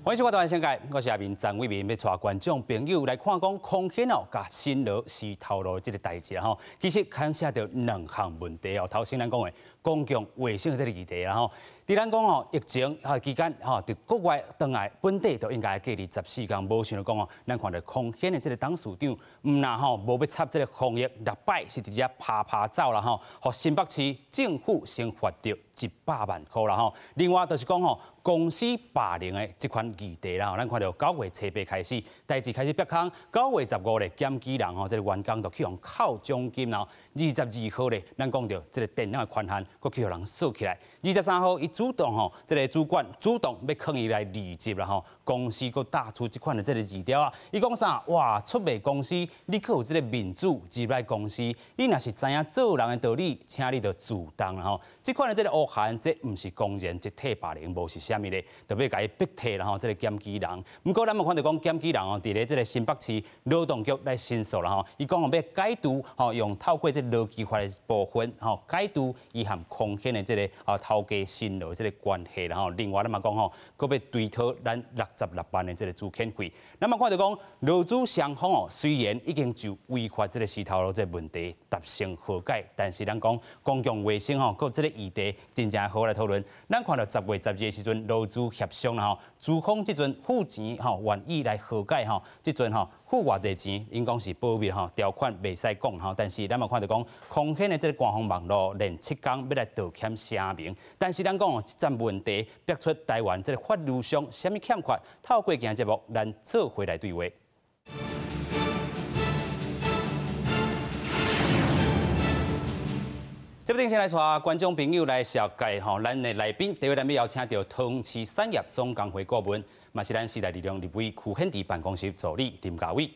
欢迎收看《台湾新界》，我是阿明张伟明，要带观众朋友来看讲空险哦，甲新罗是头路这个代志啦吼。其实牵涉到两项问题哦。头先咱讲的公共卫生这个议题啦吼。伫咱讲哦，疫情期间吼，伫国外回来本地都应该隔离14天。无想到讲哦，咱看到空险的这个董事长，唔那吼，无要插这个防疫6摆是直接拍走啦吼，互新北市政府先罚着100万块啦吼。另外就是讲吼，公司霸凌的这款议题啦，咱看到9月初8开始，代志开始曝光，9月15日检举人吼，这个员工就去用扣奖金啦。22号咧，咱讲到这个电脑的权限，佫去互人锁起来。23号，伊主动吼，这个主管主动要抗议来离职啦吼。公司佫打出这款的这个字条啊，伊讲啥？哇，出卖公司，你可有这个民主入来公司？你若是知影做人的道理，请你就自动啦吼。这款的这个恶行，这毋是公然集体霸凌，无是啥物咧，特别甲伊逼退啦吼。这个检举人，不过咱有看到讲检举人哦，伫咧这个新北市劳动局来申诉啦吼。伊讲要解除吼，用透过这劳基法的部分吼，解除伊含空险的这个头家新罗这个关系啦吼。另外咱嘛讲吼，佫要追讨咱66万的这个资遣费。咱嘛看到讲劳资双方哦，虽然已经就违法这个石头路这个问题达成和解，但是咱讲公共卫生吼，佮这个议题真正好来讨论。咱看到10月12日的时阵，劳资协商啦吼，资方这阵付钱吼，愿意来和解吼，这阵吼付偌济钱，因讲是保密吼，条款袂使讲吼。但是咱嘛看到讲空险的这个官方网络连7天要来道歉声明，但是咱讲哦，这阵问题逼出台湾这个法律上什么欠缺，透过今日节目，咱做回来对话。这部电视来带观众朋友来了解吼，咱的来宾，第一位咱要邀请到桃园市产业总工会顾问，嘛是咱时代力量立委区宪智办公室助理林家伟。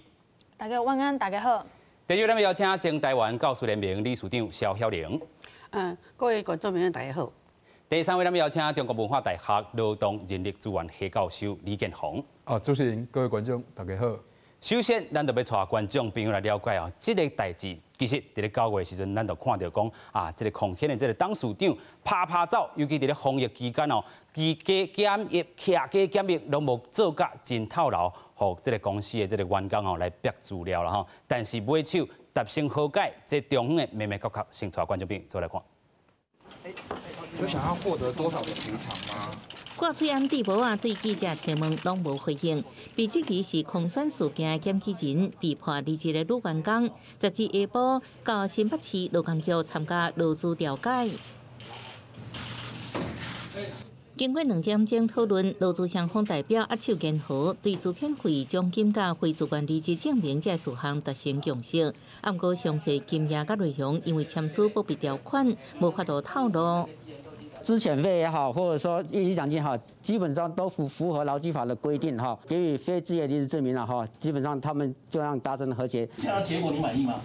大家晚安，大家好。第二位咱要邀请前台湾教师联盟理事长肖晓玲。各位观众朋友，大家好。第三位咱要邀请中国文化大学劳动人力资源系教授李建宏。主持人、各位观众，大家好。首先，咱就要带观众朋友来了解哦，这个代志其实伫咧9月时阵，咱就看到讲这个空险的这个董事长拍走，尤其伫咧防疫期间哦，居家检疫、徛家检疫拢无做甲真透漏，互这个公司的这个员工哦来逼资料啦吼。但是买手达成和解，这中间的眉眉角角，先带观众朋友做来看。有想要获得多少的赔偿吗？挂嘴暗地无对记者提问拢无回应。被质疑是空选事件的检举人，被判离职的女员工，12下晡到新北市劳工局参加劳资调解。经过2点钟讨论，劳资双方代表握手言和，对资遣费奖金甲非自愿离职证明这事项达成共识。不过详细金额甲内容，因为签署不必条款，无法度透露。资遣费也好，或者说业绩奖金也好，基本上都符合劳基法的规定哈，给予非自愿离职证明了哈，基本上他们就让达成和解。看到结果你满意吗？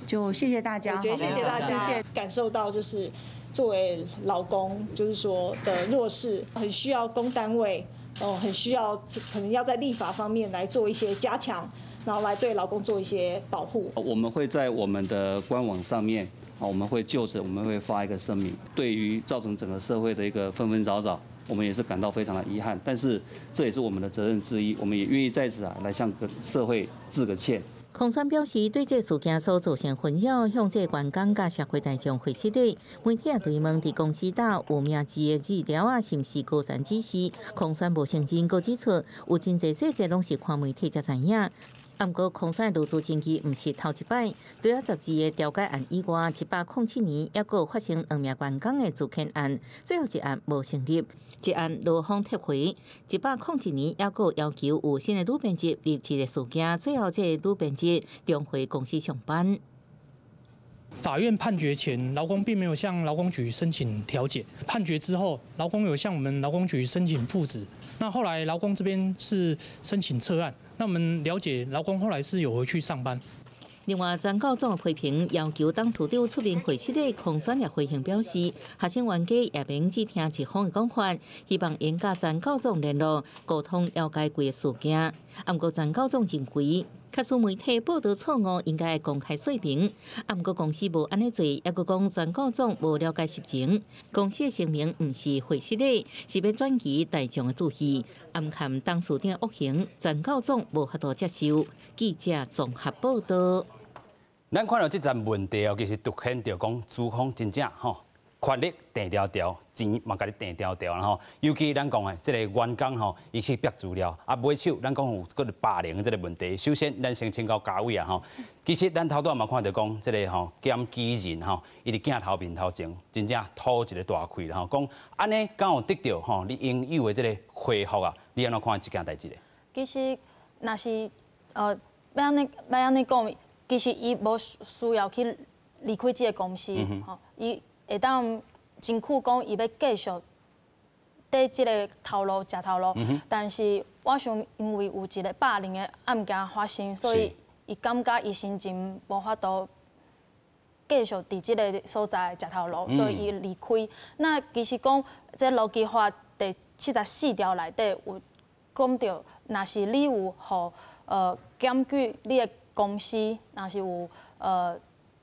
就谢谢大家，我觉得谢谢大家，感受到就是作为劳工，就是说的弱势，很需要公单位，很需要可能要在立法方面来做一些加强，然后来对劳工做一些保护。我们会在我们的官网上面，我们会就此我们会发一个声明，对于造成整个社会的一个纷纷扰扰，我们也是感到非常的遗憾，但是这也是我们的责任之一，我们也愿意在此来向社会致个歉。空选表示，对这事件所造成纷扰，向这员工甲社会大众会失礼。媒体也追问伫公司内有名字的字条是毋是高层指示，空选无承认，佮指出有真侪细节拢是看媒体才知影。不过，空选劳资争议毋是头一摆，除了12个调解案以外，107年也有发生2名员工的资遣案，最后一案无成立，一案劳方撤回。101年也有要求有新的女编辑离职的事件，最后这个女编辑重回公司上班。法院判决前，劳工并没有向劳工局申请调解。判决之后，劳工有向我们劳工局申请复职。那后来劳工这边是申请撤案。那我们了解，劳工后来是有回去上班。另外，全告总的批评要求董事长出面会室内空选也回应表示，学生冤家也免只听一方的讲法，希望应甲全告总联络沟通了解规个事件。不过，全告总认为卡数媒体报道错误应该公开说明。啊，毋过公司无安尼做，也佫讲全告状无了解实情。公司的声明毋是会失礼，是要转移大众的注意。暗含当事人恶行，全告状无法度接受。记者综合报道。咱看到这阵问题哦，其实凸显着讲资方真正吼。权力定条条，钱嘛，甲你定条条，然后尤其咱讲的这个员工吼，伊去逼资料，啊买手，咱讲有个霸凌这个问题。首先，咱先请教嘉伟啊吼，其实咱头段嘛看到讲，这个吼检举人吼，伊伫镜头面头前，真正吐一个大气啦吼，讲安尼敢有得到吼你应有的这个回复啊？你安怎看这件代志咧？其实若是要安尼讲，其实伊无需要去离开这个公司，吼，伊。会当真苦讲，伊要继续在即个头路食头路，但是我想，因为有一个霸凌的案件发生，所以伊感觉伊心情无法度继续伫即个所在食头路，所以伊离开。那其实讲，这劳基法第74条内底有讲到，若是你有互检举你的公司，若是有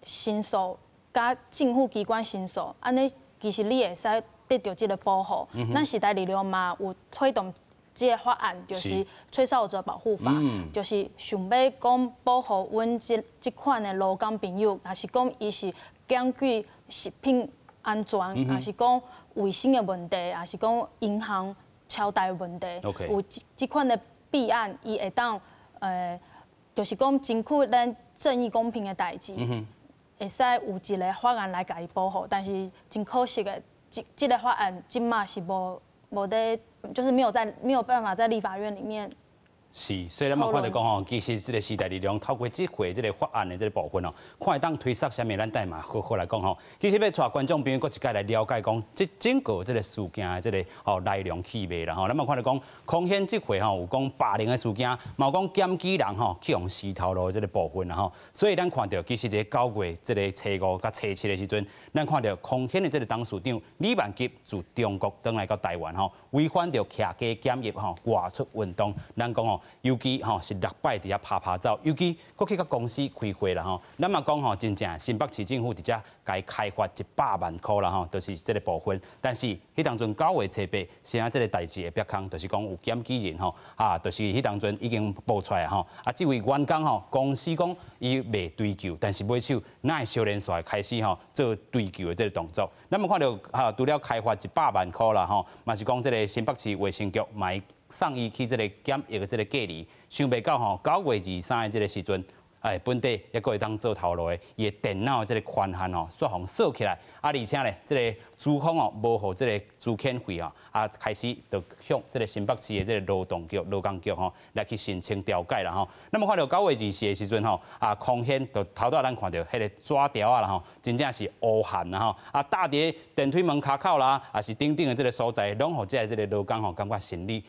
申诉。甲政府机关申诉，安尼其实你会使得到这个保护。咱时代力量嘛有推动这个法案，就是吹哨者保护法，就是想要讲保护阮这款的劳工朋友，也是讲伊是检举食品安全，也是讲卫生的问题，也是讲银行超贷问题，有这款的弊案，伊会当就是讲争取咱正义公平的代志。会使有一个法案来甲伊保护，但是真可惜的，这个法案今嘛是无在，就是没有办法在立法院里面。是，所以咱嘛看到讲吼，其实这个时代力量透过这回这个法案的这个部分哦，看会当推测啥物，咱等嘛好好来讲吼。其实要带观众朋友搁一届来了解讲，这整个这个事件的这个来龙去脉啦吼。咱嘛看到讲，空险这回吼有讲霸凌的事件，嘛有讲检举人吼去用洗头路这个部分啦吼。所以咱看到其实伫9月这个初5甲初7的时阵，咱看到空险的这个董事长李万吉自中国返来到台湾吼，违反着客家检疫吼外出运动，咱讲吼。尤其吼是6摆伫遐拍走，尤其搁去甲公司开会啦吼。咱嘛讲吼，真正新北市政府伫遮该开发100万箍啦吼，就是这个部分。但是迄当阵9月初8，现在这个代志的曝光，就是讲有检举人吼，就是迄当阵已经爆出来吼。这位员工吼，公司讲伊未追究，但是买手哪会小连续开始吼做追究的这个动作。咱嘛看到除了开发100万箍啦吼，嘛是讲这个新北市卫生局买。送伊去这个检疫的这个隔离，想袂到吼9月23的这个时阵，本地也搁会当做头路的，伊的电脑的这个权限吼，煞互锁起来，而且咧，这个资方哦，无互这个资遣费哦，开始就向这个新北市的这个劳动局、劳工局吼来去申请调解啦吼。那么看到9月24的时阵吼，空险就头倒咱看到迄个纸条啊啦吼，真正是乌汗啦吼，搭伫电梯门卡口啦，也是顶顶的这个所在，拢互这个劳工吼感觉心内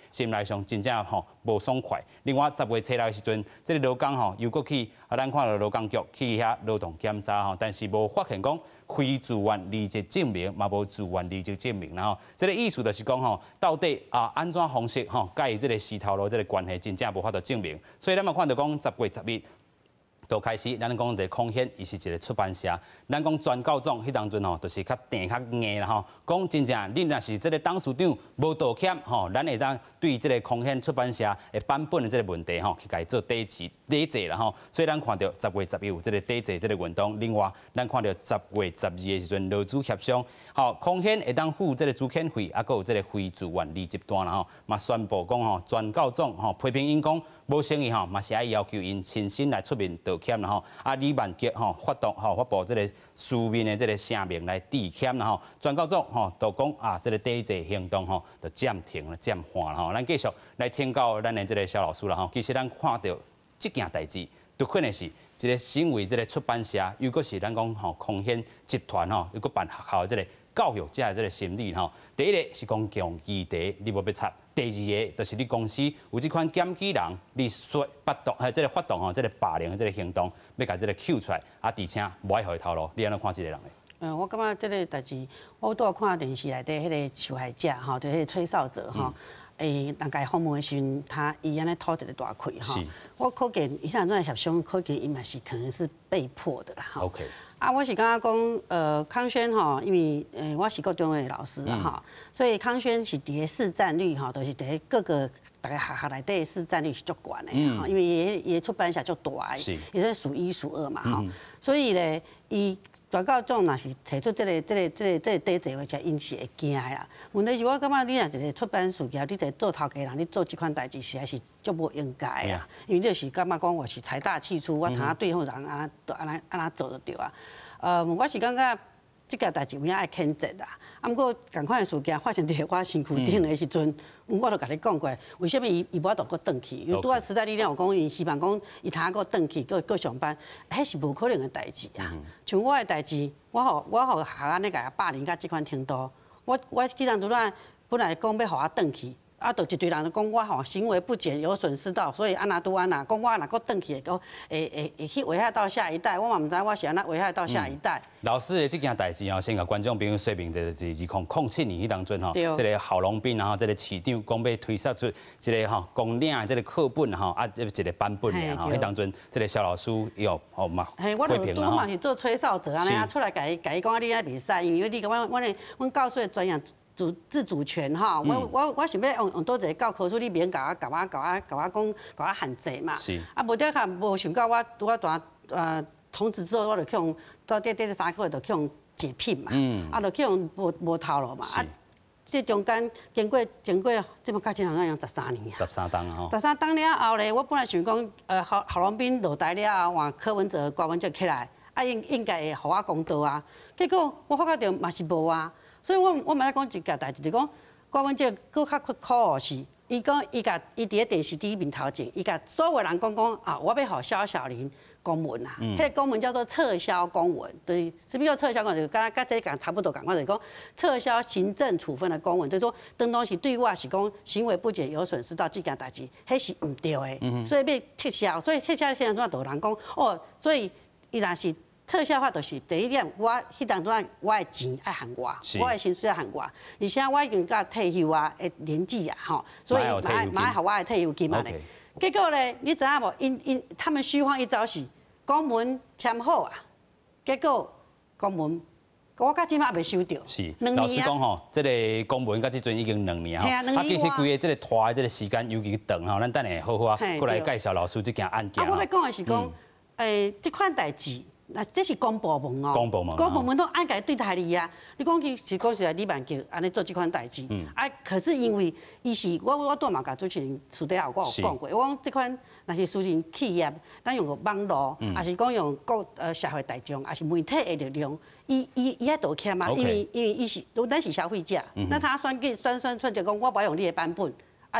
上真正吼无爽快。另外10月初6的时阵，这个劳工吼又搁去咱看到劳工局去遐劳动检查吼，但是无发现讲。非自愿离职证明，嘛无自愿离职证明，然后这个意思就是讲吼，到底安怎方式吼，甲伊这个洗头路这个关系真正无法度证明，所以咱嘛看到讲10月11日。就开始，咱讲的空险，伊是一个出版社。咱讲全告状，迄当阵吼，就是较定较硬啦吼。讲真正，你若是这个董事长无道歉吼，咱会当对这个空险出版社的版本的这个问题吼，去甲伊做抵制啦吼。所以咱看到10月11有这个抵制这个运动。另外，咱看到10月12的时阵，劳资协商，吼空险会当付这个资遣费，还佫有这个非自愿离职单啦吼。嘛宣布讲吼，全告状吼批评因讲无诚意吼，嘛是爱要求因亲身来出面道歉啦吼。李万吉吼发布这个书面的这个声明来致歉啦吼。全告状吼就讲这个抵制行动吼就暂停了、暂缓啦吼。咱继续来请教咱的这个肖老师啦吼。其实咱看到这件代志，就可能是一个身为这个出版社，又搁是咱讲吼空险集团吼，又搁办学校的这个教育者的这个心理吼。第一个是讲强议题，你无要插。第二个就是你公司有这款检举人，你发动吼，这个霸凌的这个行动，要甲这个揪出来，而且无爱互伊头路，你安怎看这个人咧？我感觉这个代志，我拄看电视内底迄个受害者吼，就迄个吹哨者吼，人家访问的时阵，伊安尼吐一个大气哈。我可见伊像这种协商，可见伊嘛是可能是被迫的啦。OK。我是感觉讲，康轩吼，因为我是国中的老师啦哈，所以康轩是伫个市占率哈，都是伫各个大概学校内底市占率是足高的哈，因为伊出版社足大的，伊是数1数2嘛哈，所以咧，伊大高中若是提出这个底座话，则因是会惊的啦。问题是我感觉你若一个出版事业，你一个做头家人，你做这款代志实在是足无应该啊。因为你就是感觉讲我是财大气粗，我通对好人安那做就对啊。我是感觉这件代志有影爱谴责啦。啊，不过同款的事件发生伫我身躯顶的时阵，我都甲你讲过，为什么伊无法度搁转去？因为拄仔时代力量有讲，伊希望讲伊通搁转去，搁上班，迄是无可能的代志啊。像我的代志，我互学安尼甲霸凌到即款程度，我既然拄仔本来讲要互我转去。就一堆人就讲我吼行为不检有损失到，所以安那拄安那讲我若搁转去会去危害到下一代，我嘛唔知我是安那危害到下一代。老师的这件代志先甲观众朋友说明，就是2007年迄当阵吼，这个郝龙斌然后这个市长讲要推出出一个公领的这个课本一个版本的迄当阵这个肖老师有嘛批评啦。我嘛是做吹哨者安尼出来甲伊讲你咧比赛，因为你讲阮教授的专业。自主权哈，我想要用多一个教科书，你免甲我讲限制嘛。是。无得较无想到我从此之后，我就去用到第3个月就去用解聘嘛。就去用无头路嘛。这中间经过这么较真好像用13年。13档吼。13档了后咧，我本来想讲郝龙斌落台了后，换柯文哲、郭文哲起来，应该会互我公道啊。结果我发觉到嘛是无啊。所以我嘛要讲一件代志，就讲郭文哲佫较苦的是，伊伫咧电视第一面头前，伊甲所有人讲我要互萧小林公文啊，迄个公文叫做撤销公文，对，什么叫撤销公文？就甲这讲差不多，赶快就是讲撤销行政处分的公文，就是说当当是对我是讲行为不检有损失到这件代志，迄是唔对的，所以要撤销，所以撤销现在就有人讲所以伊若是。撤销法就是第一点，我迄当阵我的钱爱含我，我的薪水爱含我，而且我已经到退休啊的年纪啊，吼，所以买互我的退休金嘛咧。结果咧，你知影无？因他们虚晃一招是公文签好啊，结果公文我到即马未收到。是，老实讲吼，这个公文到即阵已经2年吼，其实规个这个拖的这个时间尤其长吼，咱等下好好过来介绍老师这件案件。我要讲的是讲，这款代志。那这是公部门哦，公部门都按个对待你啊。你讲是讲李万吉安尼做这款代志，可是因为伊是我拄嘛甲主持人私底下我有讲过，我讲这款若是私人企业，咱用个网络，还是讲用社会大众，还是媒体的力量，伊爱道歉嘛，因为伊是咱是消费者，那他算就讲我不要用你的版本，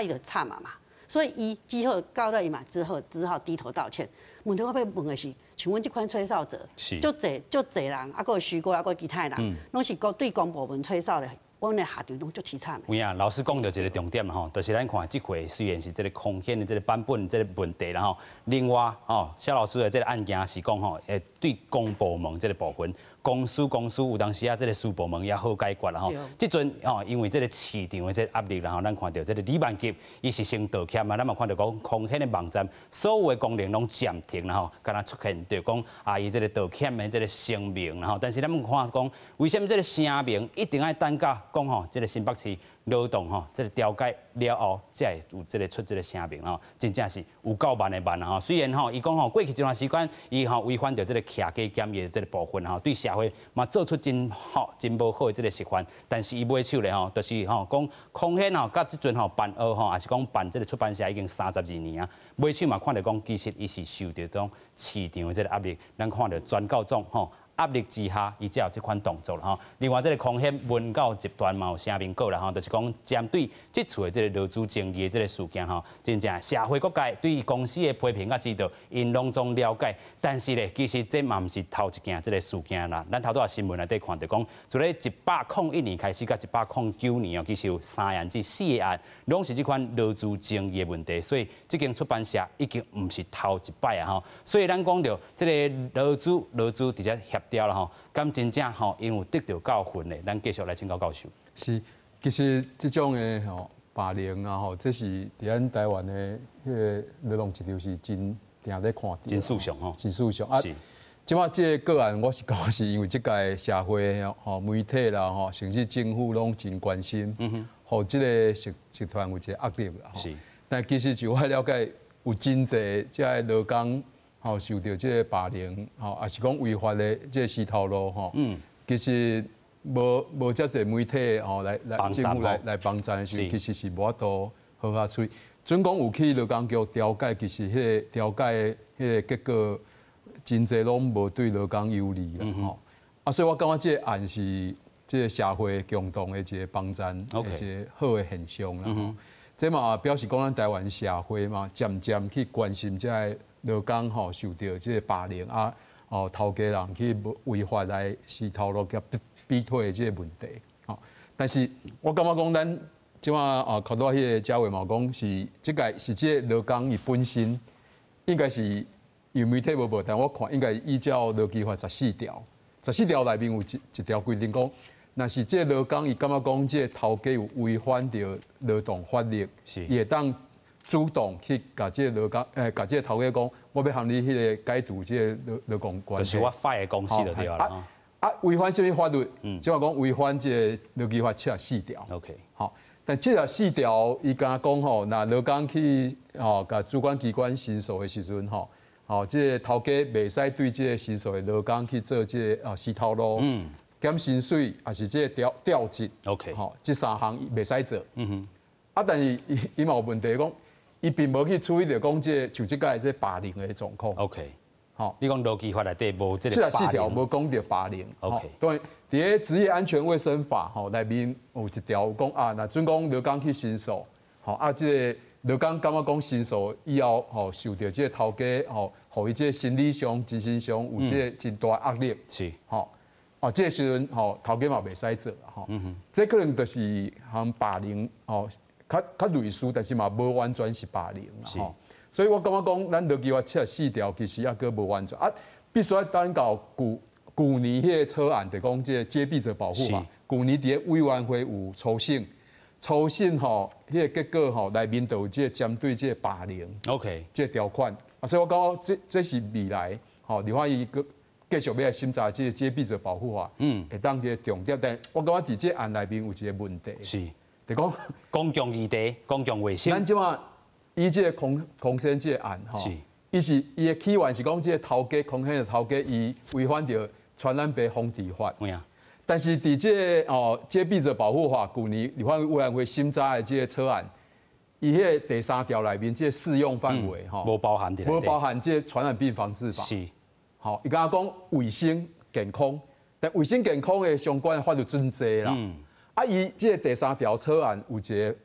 伊就惨嘛。所以伊之后告到伊嘛之后，只好低头道歉。问题我要问的是，像阮这款吹哨者，足侪人，还有徐哥，还有其他人，拢是对公部门吹哨的，阮的下场拢足凄惨的。有影，老师讲到一个重点吼，就是咱看这回虽然是这个空间的这个版本这个问题啦吼，另外肖老师的这个案件是讲吼，对公部门这个部分。公司有当时这个私部门也好解决啦吼。即阵因为这个市场的这个压力啦吼，咱看到这个李万吉伊是先道歉嘛，咱嘛看到讲空间的网站所有的功能拢暂停啦吼，敢若出现着讲伊这个道歉的这个声明啦吼，但是咱们看讲为什么这个声明一定要等到讲吼，这个新北市劳动吼，这个调解了后，才会有这个出这个声明吼，真正是有够慢的慢吼。虽然吼，伊讲吼过去这段时间，伊吼违反着这个客家检疫的这个部分吼，对社会嘛做出真无好的这个示范，但是伊尾手咧吼，就是吼讲空闲吼，甲即阵吼办学吼，也是讲办这个出版社已经32年啊，尾手嘛看到讲，其实伊是受到这种市场的这个压力，咱看到全告状吼。压力之下，伊才有这款动作啦吼。另外，这个空险文教集团嘛有声明过啦吼，就是讲针对这次的这个劳资争议的这个事件吼，真正社会各界对于公司的批评啊指导，因拢总了解。但是咧，其实这嘛毋是头一件这个事件啦。咱头拄啊新闻内底看到讲，从咧101年开始到109年哦，其实有3案至4个案，拢是这款劳资争议的问题。所以，这间出版社已经毋是头一摆啊吼。所以咱讲到这个劳资直接协调了吼，咁真正吼，因为得到教训的，咱继续来请教教授。是，其实这种的霸凌啊吼，这是伫咱台湾的迄个劳动节就是真定在看，真肃常吼，真肃常啊。即马这个案，我是讲是因为即届社会吼、媒体啦吼，甚至政府拢真关心，吼，即个集团有一个压力啦。是。但其实就我了解，有真侪即个劳工吼受到即个霸凌，吼，也是讲违法的即个洗头路吼。其实无遮侪媒体吼来政府来帮助的时候，其实是无法度好好处理。准讲有去劳工局调解，其实迄个调解迄个结果。真侪拢无对劳工有利啦吼，所以我感觉这个案是这个社会共同的一个帮衬，一个好的现象啦吼。这嘛表示讲咱台湾社会嘛，渐渐去关心这个劳工吼受到这个霸凌啊，头家人去违法来洗头路甲逼退的这个问题吼。但是我感觉讲咱即马看到迄个嘉伟嘛讲是这个是这个劳工伊本身应该是。有媒体无报，但我看应该依照劳基法14条，14条内面有一条规定讲，若是这劳工伊感觉讲这头家有违反着劳动法律，也当主动去甲这劳工甲这头家讲，我要向你迄个解除这劳工关系。就是我发的公司就对了。违反什么法律？即话讲违反这劳基法74条。OK， 好，但这4条伊敢讲吼，那劳工去甲主管机关申诉的时阵吼。这个头家袂使对这个申诉的劳工去做这个洗头路、减薪水，还是这个调职 ，OK， 这3项袂使做。但是伊嘛有问题讲，伊并无去处理着讲这就这个这霸凌的状况。OK， 你讲劳基法内底无这个4条无讲到霸凌。OK， 当然，伫个职业安全卫生法内面有一条讲那准讲劳工去申诉，这个。劳工感觉讲申诉以后，受到这个头家互伊这个心理上、精神上有这个真大压力。是，这个时阵头家嘛袂使做这可能就是含霸凌较类似，但是嘛无完全是霸凌所以我感觉讲，咱劳基法74条其实也阁无完全必须要等到去年迄个草案，就讲这个揭弊者保护法，去年伫个委员会有初审。初审迄个结果内面都有这针对这霸凌 ，OK， 这条款所以我感觉这是未来立法院继续要来审查这个揭弊者保护法，会当个重点。但我感觉伫这案内面有一个问题，是，就讲公共议题、公共卫生。咱即马以这个空先这个案是伊的起源是讲这个头家空先的头家伊违反着传染病防治法。但是伫这揭弊者保护法，去年立法委员会审查的这个草案，伊迄个第3条内面这适用范围无包含无包含这传染病防治法。是，伊刚讲卫生健康，但卫生健康的相关法律准则啦。伊这个第3条草案有一个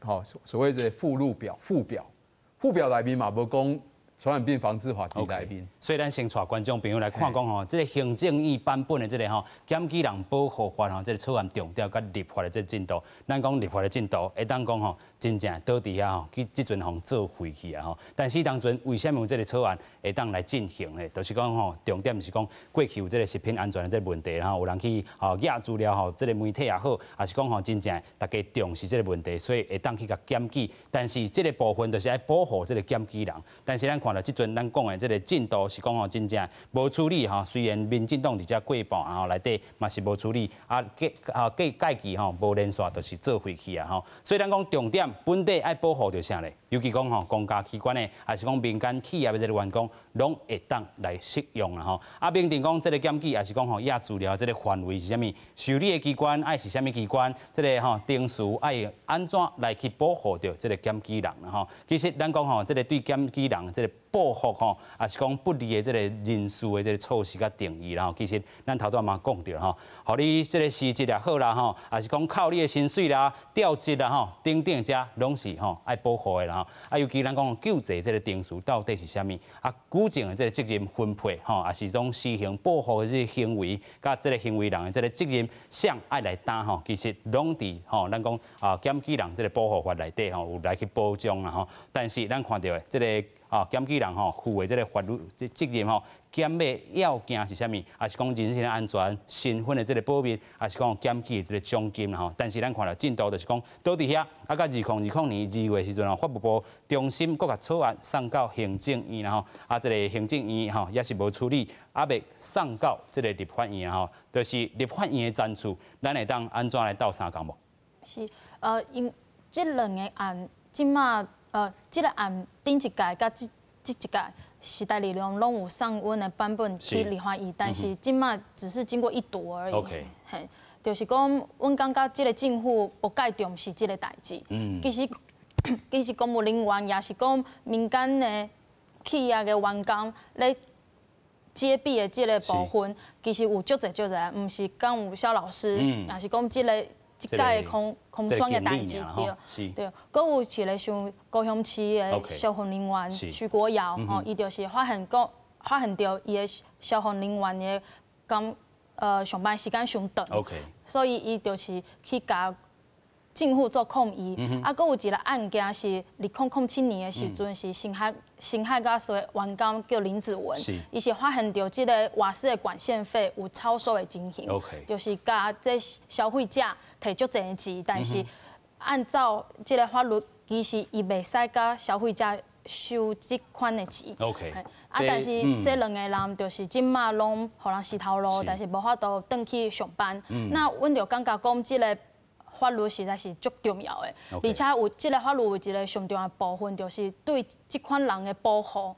所谓的附表内面嘛无讲传染病防治法伫内面。所以咱先带观众朋友来看讲这个行政院版本的这个检举人保护法这个草案重点甲立法的这个进度，咱讲立法的进度，会当讲真正倒伫遐去即阵做废去啊但是当阵为什么有这个草案会当来进行呢？就是讲重点是讲过去有这个食品安全的这个问题，有人去压资料这个媒体也好，还是讲真正大家重视这个问题，所以会当去甲检举。但是这个部分就是要保护这个检举人，但是咱看到即阵咱讲的这个进度是讲真正无处理虽然民进党伫遮过半，然后内底嘛是无处理届期无连续，就是做废去所以咱讲重点，本地爱保护着啥咧？尤其讲公家机关的，还是讲民间企业的这个员工，拢会当来适用明定讲这个检举，还是讲压资料这个范围是啥物？受理的机关爱是啥物机关？这个定数爱安怎来去保护着这个检举人其实咱讲这个对检举人这个保护也是讲不利的这个人事的这个措施甲定义其实咱头段嘛讲着互你这个辞职也好啦还是讲靠你的薪水啦、调职啦等等遮拢是爱保护的啦尤其咱讲救济这个定数到底是啥物举证的这个责任分配也是种施行保护的这个行为，甲这个行为人的这个责任谁爱来担其实拢伫咱讲检举人这个保护法内底有来去保障但是咱看到的这个检举人人负的这个法律责任检的要件是啥物？还是讲人身安全、身份的这个保密，还是讲检举的这个奖金但是咱看到进度就是讲倒伫遐，到2020年2月时阵法务部中心搁甲草案送到行政院这个行政院也是无处理，未送到这个立法院就是立法院的赞助，咱会当安怎来斗相共无？是因这两个案，即马这个案顶一届甲这一届。时代力量拢有送阮的版本去立法院，但是即马只是经过一读而已。嘿，就是讲，阮感觉即个政府不介重视即个代志。其实公务人员也是讲民间的企业的员工咧揭弊的即个部分，其实有足侪，毋是讲有肖老师，也是讲即个。一届的空选的代志，对，搁有一个像高雄市的消防人员徐国尧，伊就是发现到伊的消防人员的上班时间上长，所以伊就是去甲政府做抗议。搁有一个案件是2007年的时阵是辛亥甲所的员工叫林子文，伊是发现到即个瓦斯的管线费有超收的情形，就是甲这消费者摕足侪钱，但是按照即个法律，其实伊袂使甲消费者收即款的钱。但是这两个人就是即马拢互人死头路，但是无法度转去上班。那阮就感觉讲即个。法律实在是足重要的，而且有即个法律有一个上重要的部分，就是对即款人的保护，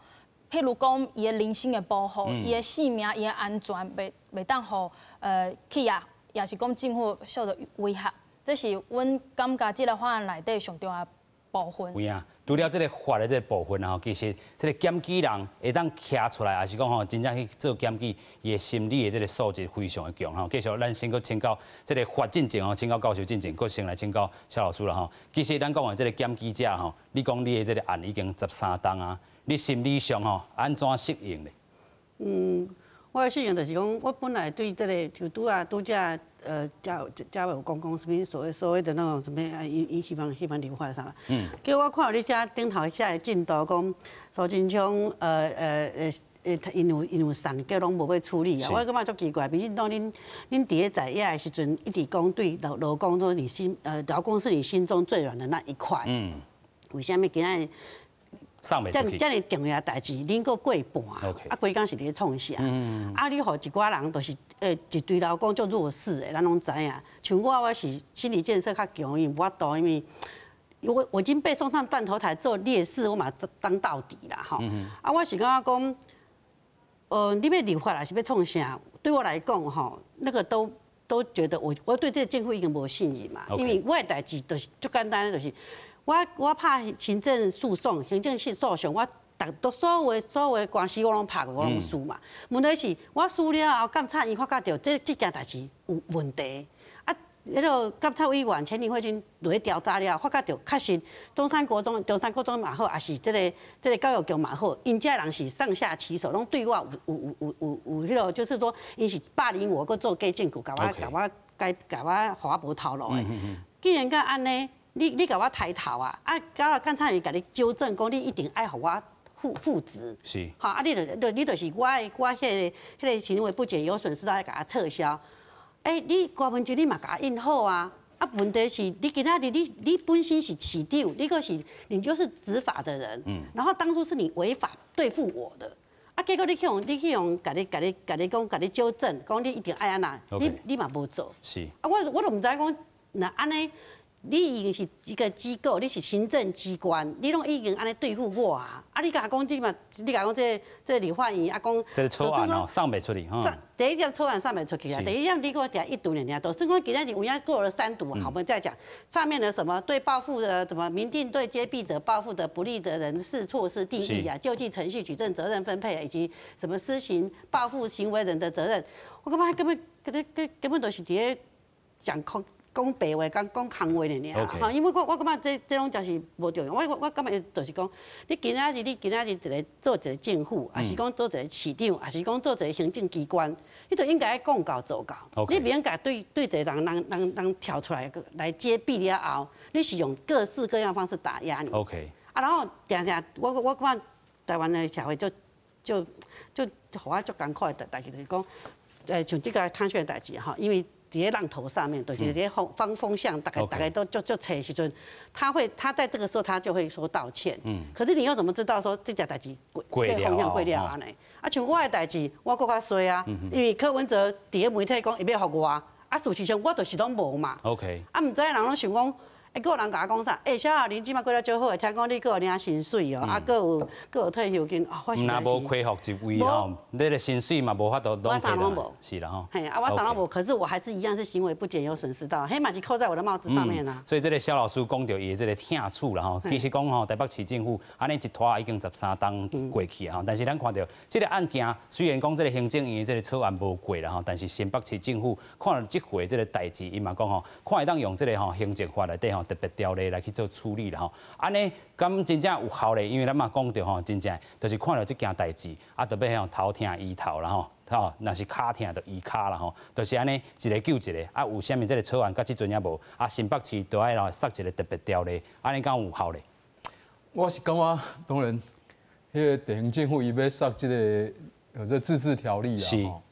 譬如讲伊的人身的保护、伊的性命、伊的安全，袂当互企业也是讲政府受到威胁，这是阮感觉即个法案内底上重要的部分。有影，除了这个法的这个部分其实这个检举人会当徛出来，还是讲真正去做检举，伊的心理的这个素质非常的强继续，咱先搁请教这个法进程请教教授进程，搁先来请教肖老师啦其实咱讲完这个检举者你讲你的这个案已经13档啊，你心理上安怎适应呢？我的适应就是讲，我本来对这个就拄则家有讲什么所谓的那种什么伊希望留法啥叫我看到你写顶头写的进度讲苏贞昌因有善叫拢无要处理我感觉足奇怪。毕竟当恁伫咧在野的时阵，一直讲对劳工说劳工是你心中最软的那一块。为什么今仔？这么重要代志，恁搁过半，规工是伫咧创啥？你互一寡人就是一堆劳工足弱势的，咱拢知影。像我是心理建设较强，因为无法度，因为我已经被送上断头台做烈士，我嘛当到底啦我是感觉讲，你要立法还是要创啥？对我来讲那个都觉得我对这个政府已经无信任嘛，因为我的代志就是足简单，就是。我拍行政诉讼、行政诉讼，我所有官司我拢拍过，我拢输嘛。问题是，我输了后，监察院发觉到这件代志有问题。迄个监察委员前林慧君落去调查了，发觉到确实中山国中嘛好，也是这个教育局嘛好，因这人是上下其手，拢对我有迄个，就是说，因是霸凌我，搁做假证据，甲我互我无头路的。既然甲安尼。你甲我抬头到监察院甲你纠正，讲你一定爱互我负责。是。你就是我迄个行为不检有损失到，甲我撤销。你高文哲你嘛甲我印好啊？问题是你今仔日你本身是市长，你就是执法的人。然后当初是你违法对付我的，结果你去用甲你纠正，讲你一定爱安那，你嘛无做。是。我都唔知讲那安尼。你已经是一个机构，你是行政机关，你拢已经安尼对付我你甲讲你嘛，你甲讲这立法院讲，这个草案送袂出去第一点草案送袂出去第一点你给我讲一读2读，是讲今天有影过了3读，好，我们再讲上面的什么对报复的什么明定对揭弊者报复的不利的人事措施定义救济程序举证责任分配以及什么施行报复行为人的责任，我感觉根本都是伫咧讲讲白话，讲空话尔，因为我感觉这拢就是无重要。我感觉就是讲，你今仔日做一个政府，还是讲做一个市长，还是讲做一个行政机关，你就应该讲到做到。你不应该对一个人跳出来揭弊了后，你是用各式各样方式打压你。OK。然后我感觉台湾的社会就互我足艰苦的代志，就是讲，像这个康轩的代志哈，因为伫咧浪头上面，就是咧方风向，大概都就扯的时阵，他在这个时候他就会说道歉。可是你又怎么知道说这件代志过了风向过了安尼？啊，像我的代志，我更较衰啊，因为柯文哲伫咧媒体讲伊要互我，啊，事实上我就是拢无嘛。OK。啊，唔知人拢想讲。佫有人甲我讲啥？小夏恁即马过了足好，听讲你佫有领薪水哦，啊，佫有退休金，我实在是。若无恢复一位吼，你的薪水嘛无法度拢退啦。是啦吼。嘿，我啥拢无，可是我还是一样是行为不检有损失到，黑嘛是扣在我的帽子上面啊。所以这个肖老师讲到伊的这个痛处啦吼，其实讲吼台北市政府安尼一拖已经13冬过去啊吼，但是咱看到这个案件虽然讲这个行政院的这个草案无过啦吼，但是新北市政府看了这回这个代志，伊嘛讲吼，看会当用这个吼行政法内底吼特别条例来去做处理啦吼，安尼敢真正有效咧？因为咱嘛讲到吼，真正就是看到这件代志，啊，特别吼头痛医头啦吼，若是骹痛就医骹啦吼，就是安尼一个救一个，啊，有啥物这个草案到即阵也无，啊，新北市都爱塞一个特别条例，安尼敢有效咧？我是感觉当然，迄个地方政府伊要塞这个这自治条例啊，吼，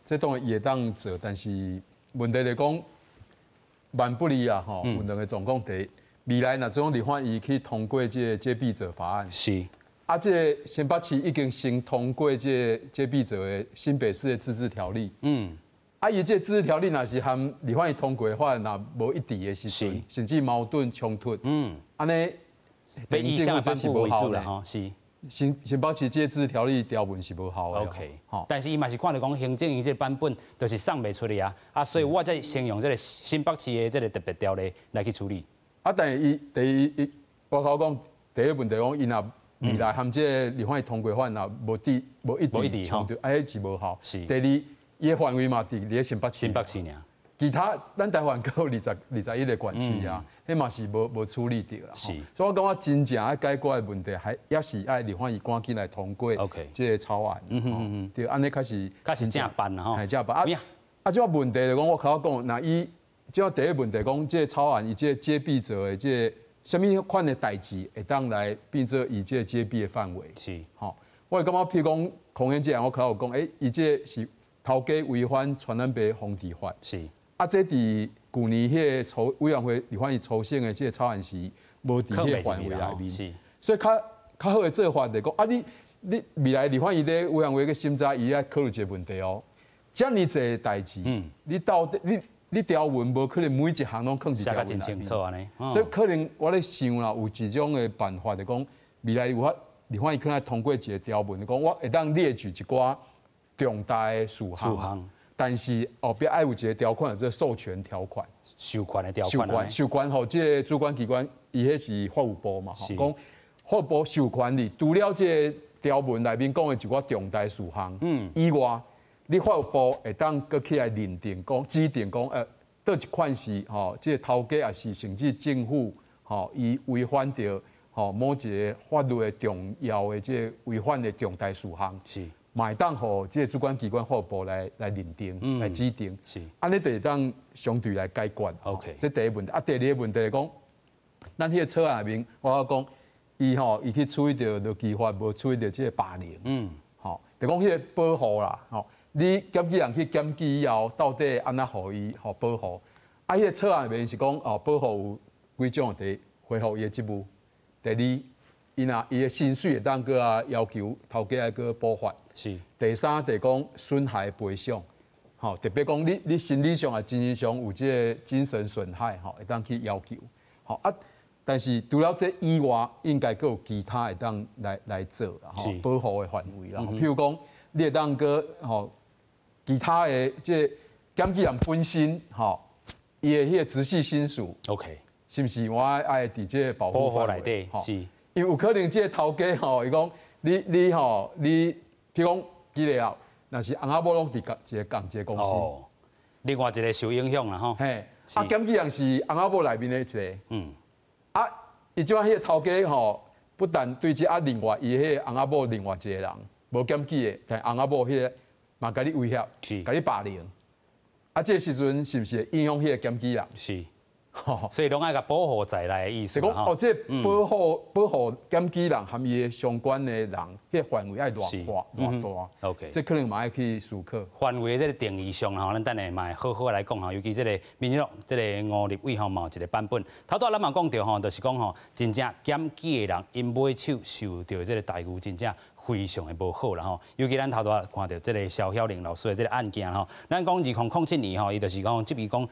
这当然也当做，但是问题来讲。万不利啊！吼，有两个状况：第一，未来若种立法院去通过这个揭弊者法案，是啊，这个新北市已经先通过这个揭弊者的新北市的自治条例，啊，伊这自治条例若是含立法院通过的话，若无一致的时阵，甚至矛盾冲突，安尼，被以下颁布为主了吼，是。新北市这自治条例条文是无效的。OK， 但是伊嘛是看到讲行政院这版本就是送袂出去啊，所以我才先用这个新北市的这个特别条例来去处理。啊，但是第一，我讲第一问题讲，伊若未来含这个立法院通过法若无一致冲突，哎是无效。是。第二，伊的范围嘛伫咧新北市尔。其他咱台湾够21个县市啊，迄嘛是无处理掉啦。是，所以我感觉真正要解决的问题，也是爱立法院赶紧来通过这个草案。对，安尼开始正办啦吼。系正办啊！这个问题来讲，我口讲，那伊这个第一问题讲，这个草案伊这个揭弊者的这个什么款的代志，会当来变做伊这个揭弊的范围。是，吼，我会感觉譬如讲，空间这样，我口讲，伊这是头家违反传染病防治法。是。啊，这伫去年迄个委员会立法院抽选的这个草案是无伫迄个范围内面，所以较好的做法来讲，啊，你未来立法院咧委员会个审查，伊要考虑一个问题哦，遮尔济代志，你到底你条文无可能每一项拢放伫条文内面，所以可能我咧想啦，有一种的办法就讲，未来有法立法院可能通过一个条文，就讲我会当列举一寡重大的事项。但是后壁爱有一个条款，即授权条款，授权的条款，授权吼，即个主管机关，伊迄是法务部嘛，吼，讲法务部授权你，除了即个条文内面讲的一寡重大事项，以外，你法务部会当搁起来认定讲，指定讲，倒一款是吼，即个头家也是甚至政府吼，伊违反着吼某一个法律的重要的即个违反的重大事项。是。买当互即个主管机关法务部来认定、来指定，是安尼就会当相对来解决。OK， 这第一问题。啊，第二个问题来讲，咱迄个草案内面，我讲伊去处理着劳基法，无处理着即个霸凌。吼，就讲迄个保护啦，吼，你检举人去检举以后，到底安怎互伊保护？啊，迄个草案内面是讲保护有几种？第一，恢复伊的职务；第二。伊的薪水会当个啊要求头家来个补发，是。第三就是讲损害赔偿，吼，特别讲你心理上啊、精神上有这个精神损害，吼，会当去要求，吼啊。但是除了这以外，应该佫有其他会当来做啦，吼，保护的范围啦。譬如讲，你会当个吼其他的这检举人本身，吼，伊的迄个直系亲属 ，OK， 是不是？我爱伫这个保护内底，是。因为有可能这个头家吼，伊讲你譬如讲记得啊，若是翁仔某拢伫一个公司，哦，另外一个受影响啦吼。嘿，啊，检举人是翁仔某内面的一个，啊，伊即摆迄个头家吼，不但对这另外伊迄个翁仔某另外一个人无检举的，但翁仔某迄个嘛甲你威胁，甲你霸凌，啊，这时阵是不是影响迄个检举人？是。所以拢爱甲保护在内的意思。是讲哦，这保护检举人含伊相关的人，迄范围爱偌大 ？OK， 这可能嘛爱去思考。范围这个定义上吼，咱等下嘛好好来讲吼，尤其这个民进党这个吴立委吼嘛有一个版本。头拄咱嘛讲到吼，就是讲吼，真正检举的人因买手受到这个待遇真正非常的无好啦吼，尤其咱头拄看到这个肖晓玲老师的这个案件吼，咱讲2007年吼，伊就是讲即笔讲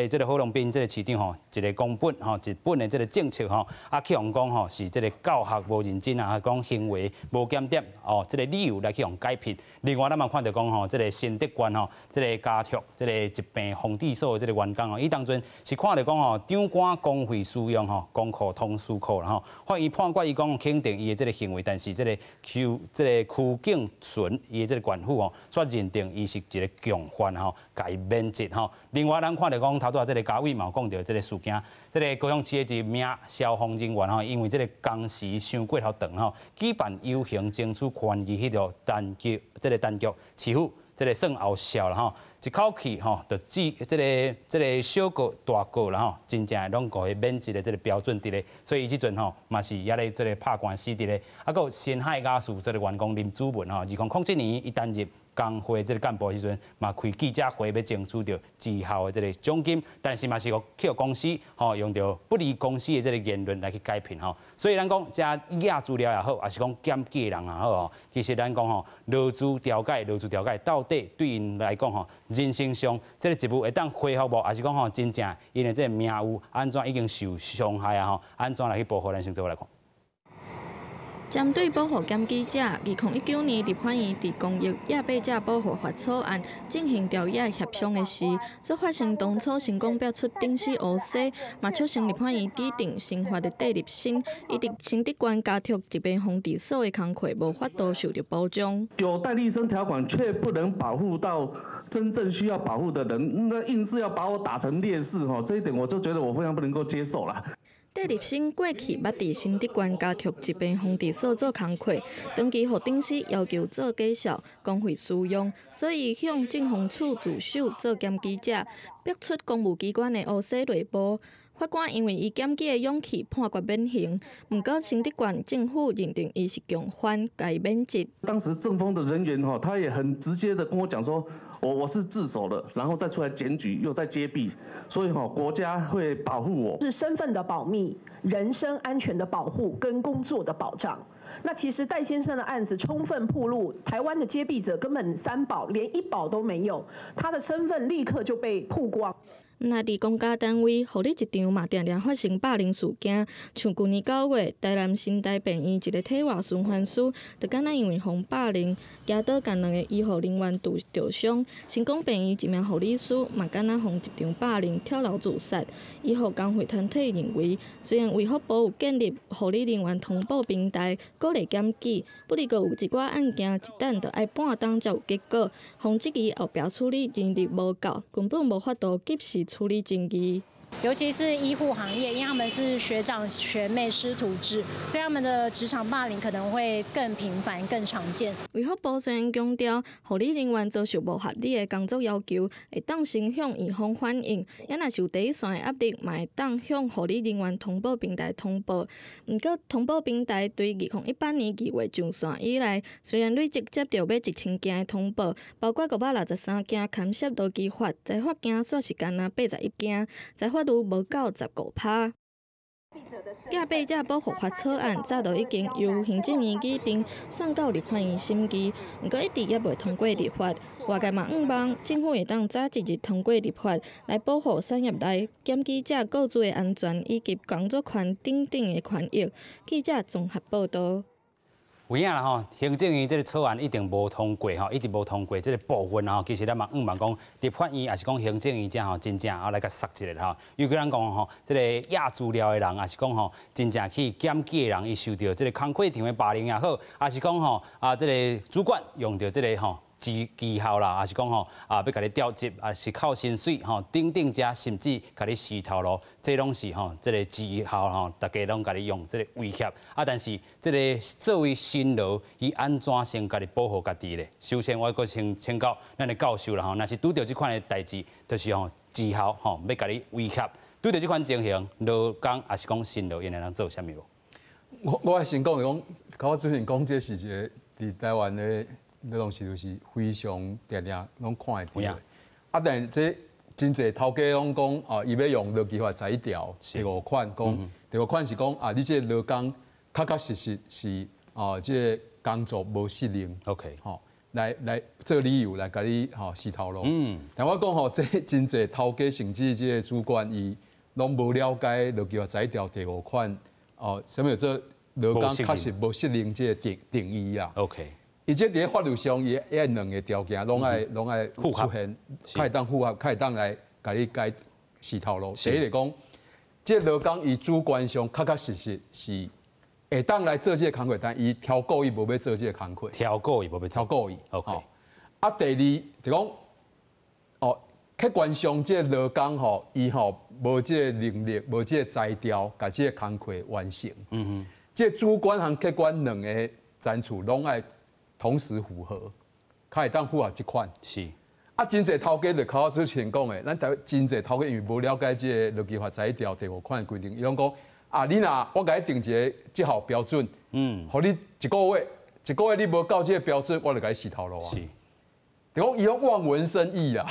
这个郝龙斌这个市长吼，一个公本吼，一本的这个政策吼，去用讲吼是这个教学无认真啊，讲行为无检点哦，这个理由来去用改评。另外咱嘛看到讲吼，这个新德县吼，这个家属这个疾病防治所的这个员工哦，伊当阵是看到讲吼，长官公费使用吼，公库通私库啦吼，法院判决伊讲肯定伊的这个行为，但是这个区警巡伊的这个管府哦，却认定伊是一个共犯吼，甲伊免职吼。另外咱看到讲头拄这个嘉伟嘛讲到这个事件，这个高雄市的一名消防人员吼，因为这个工时伤过头长吼，举办游行争取权益迄条单局市府，这个算后效啦吼，一口气吼就这个小告大告啦吼，真正拢个免职的这个标准伫咧，所以伊即阵吼嘛是也咧这个拍官司伫咧，啊，个辛亥家属这个员工林祖文吼，2007年伊担任工会这个干部的时阵，嘛开记者会要争取到绩效的这个奖金，但是嘛是去公司吼用到不利公司的这个言论来去改评吼，所以咱讲遮亚资料也好，还是讲检举人也好吼，其实咱讲吼劳资调解到底对因来讲吼，人生上这个职务会当恢复无，还是讲吼真正因的这个名誉安怎已经受伤害啊吼，安怎来去保护咱先做来看。针对保护检举者，2019年立法院伫公益亚伯者保护法草案进行调解协商的时，所发生当初成功逼出顶死乌西，嘛促成立法院指定刑法的戴立新，以及新德县家庭疾病防治所的工课无法度受到保障。有戴立生条款，却不能保护到真正需要保护的人，那硬是要把我打成烈士吼，这一点我就觉得我非常不能够接受啦。戴立新过去捌伫新德县家庭疾病防治所做工课，长期互顶司要求做假绍、公费私用，所以向政风处自首做检举者，逼出公务机关的乌西内部。法官因为伊检举的勇气判决免刑，不过新德县政府认定伊是共犯，甲伊免职。当时政风的人员他也很直接的跟我讲说，我是自首了，然后再出来检举，又再揭弊，所以国家会保护我。是身份的保密、人身安全的保护跟工作的保障。那其实戴先生的案子充分暴露，台湾的揭弊者根本3保连1保都没有，他的身份立刻就被曝光。那伫公家单位，护理职场嘛常常发生霸凌事件。像去年9月，台南新台病院一个体外循环师，就敢若因为防霸凌，压倒共2个医护人员受伤。成功病院一名护理师嘛敢若防一场霸凌跳楼自杀。医护工会团体认为，虽然卫福部有建立护理人员通报平台，鼓励检举，不过有一寡案件一等就要半冬才有结果，防止其后壁处理人力无够，根本无法度及时处理证据。尤其是医护行业，因为他们是学长学妹师徒制，所以他们的职场霸凌可能会更频繁、更常见。卫福部虽然强调，护理人员遭受不合理的工作要求，会当先向院方反映，也若是有第一线的压力，嘛会当向护理人员通报平台通报。不过，通报平台对2018年2月上线以来，虽然累积接到要1000件的通报，包括563件牵涉劳基法，在法件却是干那81件，在法无够15%。亚伯者保护法草案早就已经由行政院议定送到立法院审议，不过一直也未通过立法。外界嘛希望政府会当早一日通过立法，来保护产业内检举者雇主的安全以及工作权等的权益。记者综合报道。有影啦吼，行政院这个草案一定无通过吼，一直无通过这个部分吼，其实咱嘛望讲立法院也是讲行政院这吼，真正来甲杀一个吼。尤其咱讲吼，这个亚资料的人，也是讲吼，真正去检举的人，伊受到这个工课场的霸凌也好，也是讲吼这个主管用到这个吼。绩效啦，也是讲吼要甲你调职，也是靠薪水吼，等者甚至甲你洗头路，这拢是吼，这个绩效吼，大家拢甲你用这个威胁但是这个作为辛劳，伊安怎先甲你保护家己咧？首先，我阁请教咱的教授啦吼，若是拄到这款的代志，就是吼绩效吼要甲你威胁。对着这款情形，劳工还是讲新劳，因会能做啥物？我先讲讲，我之前讲这是一个伫台湾的那种是就是非常定定拢看会到的。啊，但是这真侪头家拢讲啊，伊要用劳基法裁调第5款，讲第5款是讲啊，你这劳工确实是啊，这工作无适应 ，OK， 吼，来做理由来甲你吼洗头路。但我讲吼，这真侪头家甚至这个主管伊拢无了解劳基法裁调第5款哦，什么叫做劳工确实无适应这个定义啊 ？OK。而且伫法律上，伊两个条件拢爱出现，开当符合，开当来甲你改洗头路。第一个讲，这劳工伊主观上确实是会当来做这个工作，但伊挑故意无要做这个工作。挑故意无要挑故意。OK。啊，第二就讲，哦，客观上这劳工吼，伊吼无这个能力，无这个才调，甲这个工作完成。这主观和客观两个赞处拢爱同时符合，才会当符合这款。是。啊，真侪头家就靠之前讲的，咱台真侪头家因为无了解这个劳基法裁调第5款的规定，伊拢讲啊，你若我甲你定一个绩效标准，互你一个月你无到这个标准，我就甲你洗头路啊。是。就讲伊拢望文生义啦。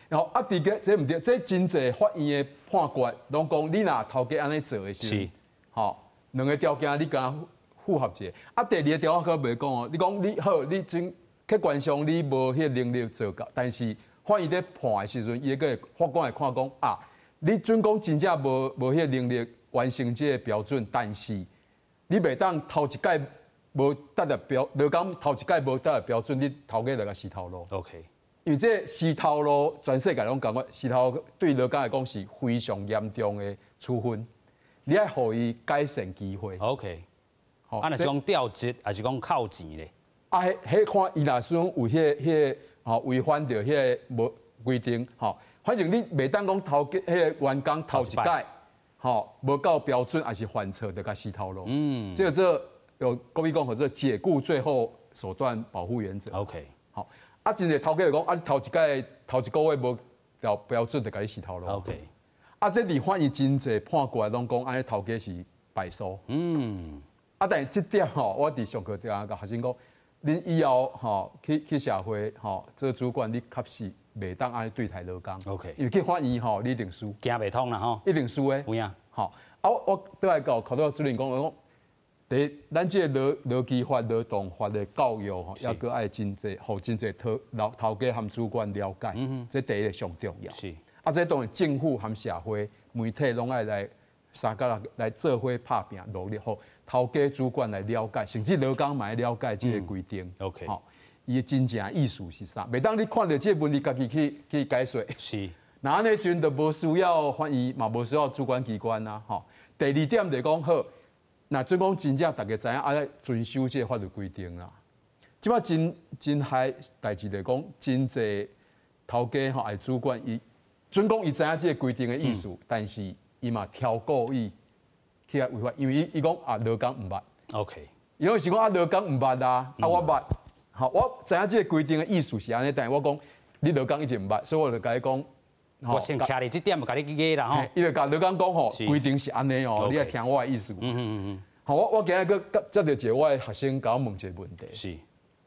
然后啊，第个这毋对，这真侪法院的判决拢讲，你若头家安尼做的时候，吼2个条件你敢符合者。啊，第2个条件袂讲哦，你讲你好，你真客观上你无迄个能力做到，但是法院在判的时阵，伊个法官会看讲啊，你准讲真正无迄个能力完成这个标准，但是你袂当头一届无达到标，劳工头一届无达到标准，你头家来甲洗头路。OK。因为这洗头路全世界拢感觉洗头对劳工来讲是非常严重的处分，你爱互伊改善机会。OK。啊，那是讲调职还是讲扣钱咧？啊，迄看伊若是讲有迄吼违反着迄个无规定吼，反正你袂当讲头迄个员工头一届吼无到标准，还是犯错就甲洗头路。这有国民讲或者解雇最后手段保护原则。OK。好，啊，真侪头家就讲啊，头一个月无到标准就甲你洗头路。OK。啊，这里反而真侪判过来拢讲安尼头家是败诉。啊，但是这点吼，我伫上课顶下甲学生讲，恁以后吼去社会吼做主管，你确实袂当安尼对待劳工。OK。因为去法院吼，你一定输。行袂通啦吼。一定输诶。有影。吼，啊，我倒来考到主任讲，第一，咱这个劳基法、劳动法的教育吼，抑个爱真济，互真济头家含主管了解。这第一个上重要。是。啊，这当然政府含社会媒体拢爱来三甲来做伙拍拼努力，互头家主管来了解，甚至劳工嘛来了解这个规定。OK。吼，伊真正意思是啥？每当你看到这个问题，家己去解说。是。那安尼时阵就无需要法院，嘛无需要主管机关啊。吼，第二点就讲好，那准讲真正大家知影爱遵守这个法律规定啦。即摆真害代志就讲真济头家吼爱主管伊。准讲伊知影这个规定的意思，但是伊嘛挑故意去违法，因为伊讲啊劳工唔捌 ，OK， 伊讲是讲啊劳工唔捌啊，我捌，好，我知影这个规定的意思是安尼，但是我讲你劳工一定唔捌，所以我就甲伊讲，我先徛伫这点，甲你解啦吼。伊就甲劳工讲吼，规定是安尼哦，你要听我的意思。好，我今日个接到一个我的学生甲我问一个问题，是，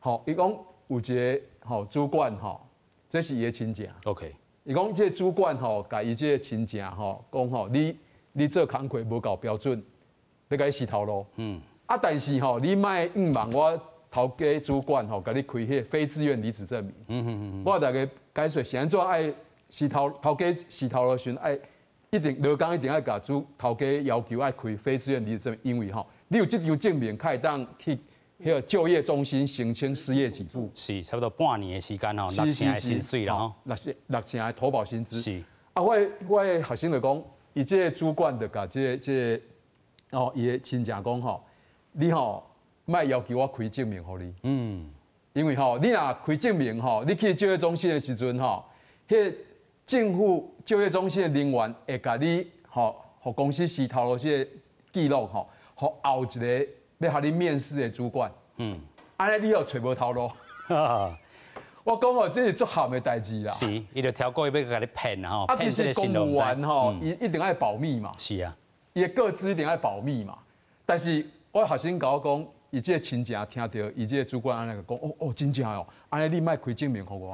好，伊讲有一个吼主管吼，这是伊的亲戚 ，OK。伊讲这主管吼，甲伊这亲戚吼讲吼，你做工课无够标准，要甲你洗头路。啊，但是吼，你莫隐瞒我头家主管吼，甲你开迄非自愿离职证明。我大家解说，是安怎爱洗头家洗头路时爱一定劳工一定爱甲头家要求爱开非自愿离职证明，因为吼，你有这张证明，可以当去迄个就业中心申请失业给付，是差不多半年的时间吼，6成的薪水啦吼，6成的投保薪资。是啊，我的学生就讲，伊这个主管就甲这哦，伊的亲戚讲吼，你吼莫要求我开证明互你。因为吼，你若开证明吼，你去就业中心的时阵吼，迄政府就业中心的人员会甲你吼，互公司洗头路这个记录吼，互后一个。要和你面试的主管，安尼你又找无头路。我讲哦，这是做咸的代志啦。是，伊就挑过要甲你骗啊吼，啊，其实公务员吼，一定爱保密嘛。是啊，伊的个资一定爱保密嘛。但是我学生甲我讲，伊这个亲戚听到伊这个主管安尼个讲，哦，真正哦，安尼你莫开证明给我。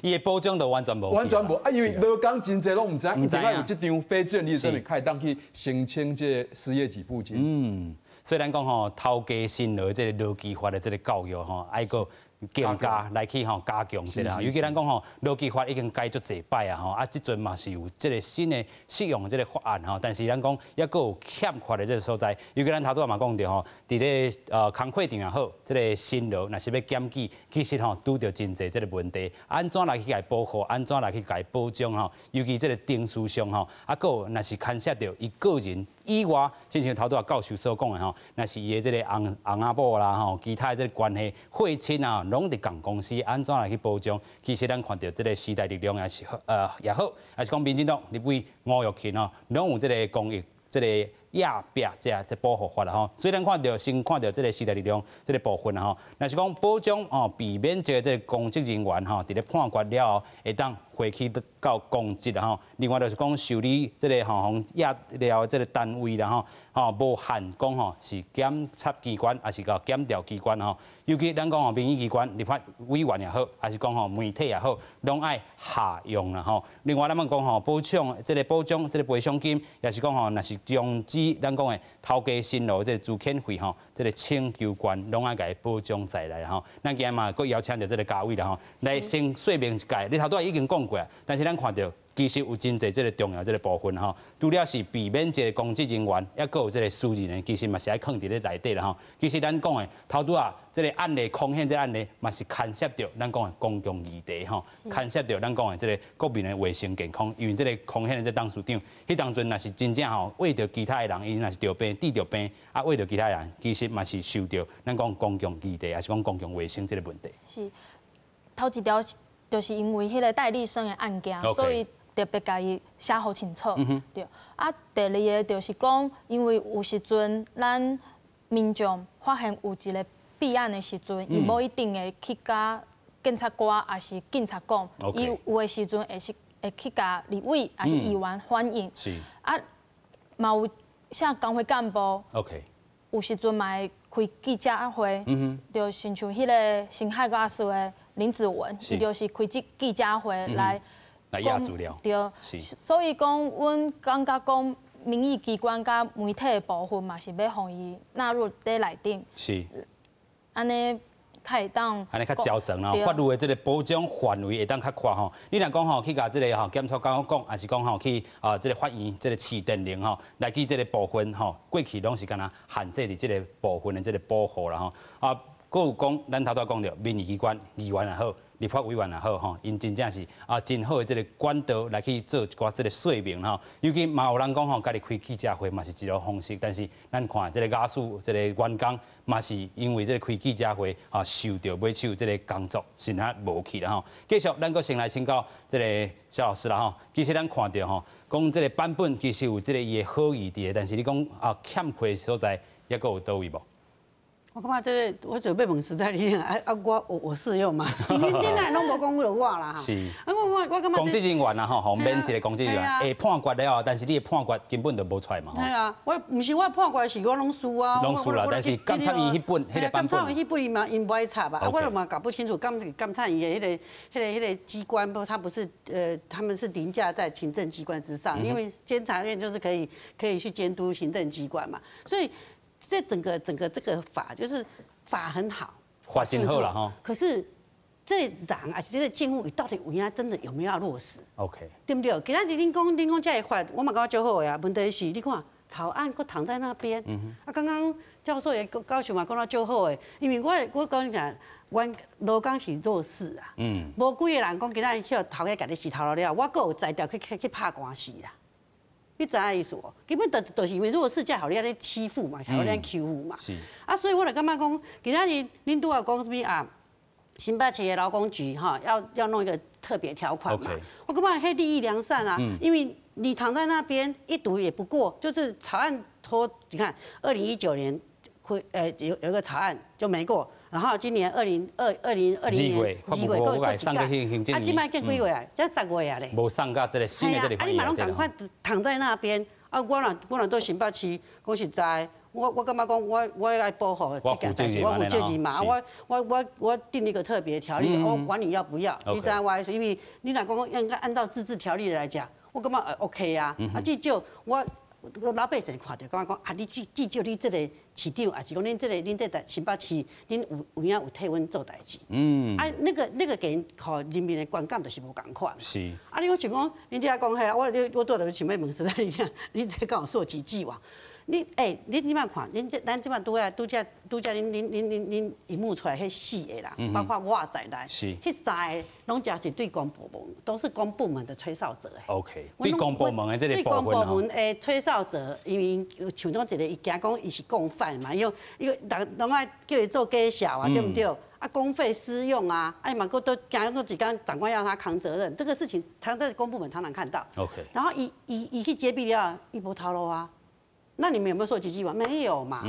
伊的保障都完全无。完全无啊，因为劳工真济拢唔知，一定要有这张非自愿离职证开当去申请这失业给付金。嗯，所以咱讲吼，头家辛劳这个劳基法的这个教育吼，爱个更加来去吼加强一下，尤其咱讲吼，劳基法已经改足侪摆啊吼，啊，即阵嘛是有这个新的适用这个法案吼，但是咱讲也佫有欠缺的这个所在，尤其咱头拄嘛讲着吼，伫咧工课场也好，这个辛劳若是要检举，其实吼拄着真侪这个问题，安怎来去甲伊保护，安怎来去甲伊保障吼，尤其这个定书上吼，啊佫有若是牵涉到伊个人以外，亲像头拄教授所讲的吼，若是伊的这个翁仔某啦吼，其他的这个关系血亲啊。拢伫共公司安怎来去保障？其实咱看到这个时代力量也是也好，还是讲民进党立委吴玉琴吼，拢有这个公益这个亚壁这保护法啦吼。所以咱看到先看到这个时代力量这个部分啦吼，若是讲保障哦，避免这个公职人员吼，伫咧判决了后会当回去到公职啦吼。另外就是讲受理这个吼压了这个单位啦吼，无限讲吼是检察机关还是个检调机关吼。尤其咱讲吼，民意机关、立法委员也好，还是讲吼媒体也好，拢爱下用啦吼。另外咱们讲吼，保障这个赔偿金，也是讲吼，若是终止咱讲的头家辛劳这个资遣费吼，这个请求权拢爱甲伊保障在内吼。咱今日嘛，佫邀请到这个嘉伟啦吼，来先说明一下。你头拄已经讲过，但是咱看到。其实有真侪这个重要这个部分吼，除了是避免这个公职人员，也佫有这个私人的，其实嘛是爱放伫咧内底啦吼。其实咱讲的头拄啊，这个案例空险这个案例，嘛是牵涉到咱讲的公共议题吼，牵涉到咱讲的这个国民的卫生健康。因为这个空险的这当事长，迄当阵若是真正吼，为着其他的人，伊若是得病、治着病，啊为着其他人，其实嘛是受到咱讲公共议题，还是讲公共卫生这个问题。是头一条就是因为迄个戴立生的案件，所以。特别甲伊写好清楚，对。啊，第二个就是讲，因为有时阵咱民众发现有一个弊案的时阵，伊无一定会去甲检察官还是警察讲，伊有的时阵会去甲立委还是议员反映。是。啊，嘛有像工会干部，有时阵嘛会开记者会，就亲像迄个辛亥家属的林子文，伊就是开记者会来压资料。对，所以讲，阮感觉讲，民意机关甲媒体的部分嘛，是要互伊纳入在内底。是。安尼较会当。安尼较矫正啦，法律的这个保障范围会当较宽吼。你若讲吼去甲这个吼检察官讲，还是讲吼去这个法院这个市电铃吼来去这个部分吼，过去拢是干那限制伫这个部分的这个保护啦吼。佫有讲，咱头拄讲着民意机关议员也好。立法委员也好吼，因真正是真好的这个管道来去做一寡这个说明吼。尤其嘛有人讲吼，家己开记者会嘛是一种方式，但是咱看这个雅属这个员工嘛是因为这个开记者会受到尾手这个工作，是哪无去啦吼。继续，咱佫先来请教这个肖老师啦吼。其实咱看到吼，讲这个版本其实有这个伊的好意伫，但是你讲欠缺所在，也佫有倒位无？我感觉这个，我准备问实在你我适用嘛？你哪拢无讲过我啦？是。我感觉公职人员啦吼，免一个公职人员会判决了，但是你的判决根本就无出来嘛。对啊，我毋是我判决是我拢输啊。拢输啦，但是监察院迄本迄个版本。监察院迄本嘛，因不爱插吧？我嘛搞不清楚监察院的迄个机关，它不是他们是凌驾在行政机关之上，因为监察院就是可以去监督行政机关嘛，所以。这整个这个法就是法很好，法真好啦哈。可是这人啊，这个政府到底真的有没有要落实 ？OK， 对不对？今仔日恁讲这个法，我嘛感觉就好呀。问题是，你看草案佫躺在那边。刚刚教授也高雄嘛讲到就好诶，因为我跟你讲，阮劳工是弱势啊。无几个人讲今仔日去头家家己洗头了，我佫有才调去拍官司啦。你知影意思哦？根本就是因为弱势才互你安尼欺负嘛，才互你安尼欺负嘛。是。所以我就感觉讲，今仔日恁拄有讲什么啊？新北市的劳工局哈，要弄一个特别条款嘛。我感觉迄利益良善啊，因为你躺在那边一读也不过，就是草案拖，你看2019年有一个草案就没过。然后今年2020年2月，我改上个行政啊，今摆计几月啊？才10月啊咧。无送到这个新的这个。你嘛拢赶快躺在那边啊！我若到新北市，讲实在，我感觉讲我爱保护这件代志，我负责任嘛。我定一个特别条例，我管你要不要。你知道我意思？因为你若讲应该按照自治条例来讲，我感觉OK 啊。啊，至少我老百姓看到，感觉讲啊，你至少你这个市长，还是讲恁这新北市，恁有影有替阮做代志。啊，那个给人民的观感就是无共款。是。啊，你我想讲，恁这讲嘿，我拄着想要问实在，你这讲溯及既往。你即摆看，咱即摆拄只恁荧幕出来迄4个啦，包括我在内，迄3个拢只是对公部门，都是公部门的吹哨者。OK， 对公部门的这个部分对公部门的吹哨者，因为像种一个，伊惊讲伊是共犯嘛，因为拢爱叫伊做假小啊，对不对？啊，公费私用啊，哎嘛，都惊过几天长官要他扛责任，这个事情他在公部门常常看到。OK， 然后伊去揭弊了，伊无透露啊。那你们有没有溯及既往？没有嘛。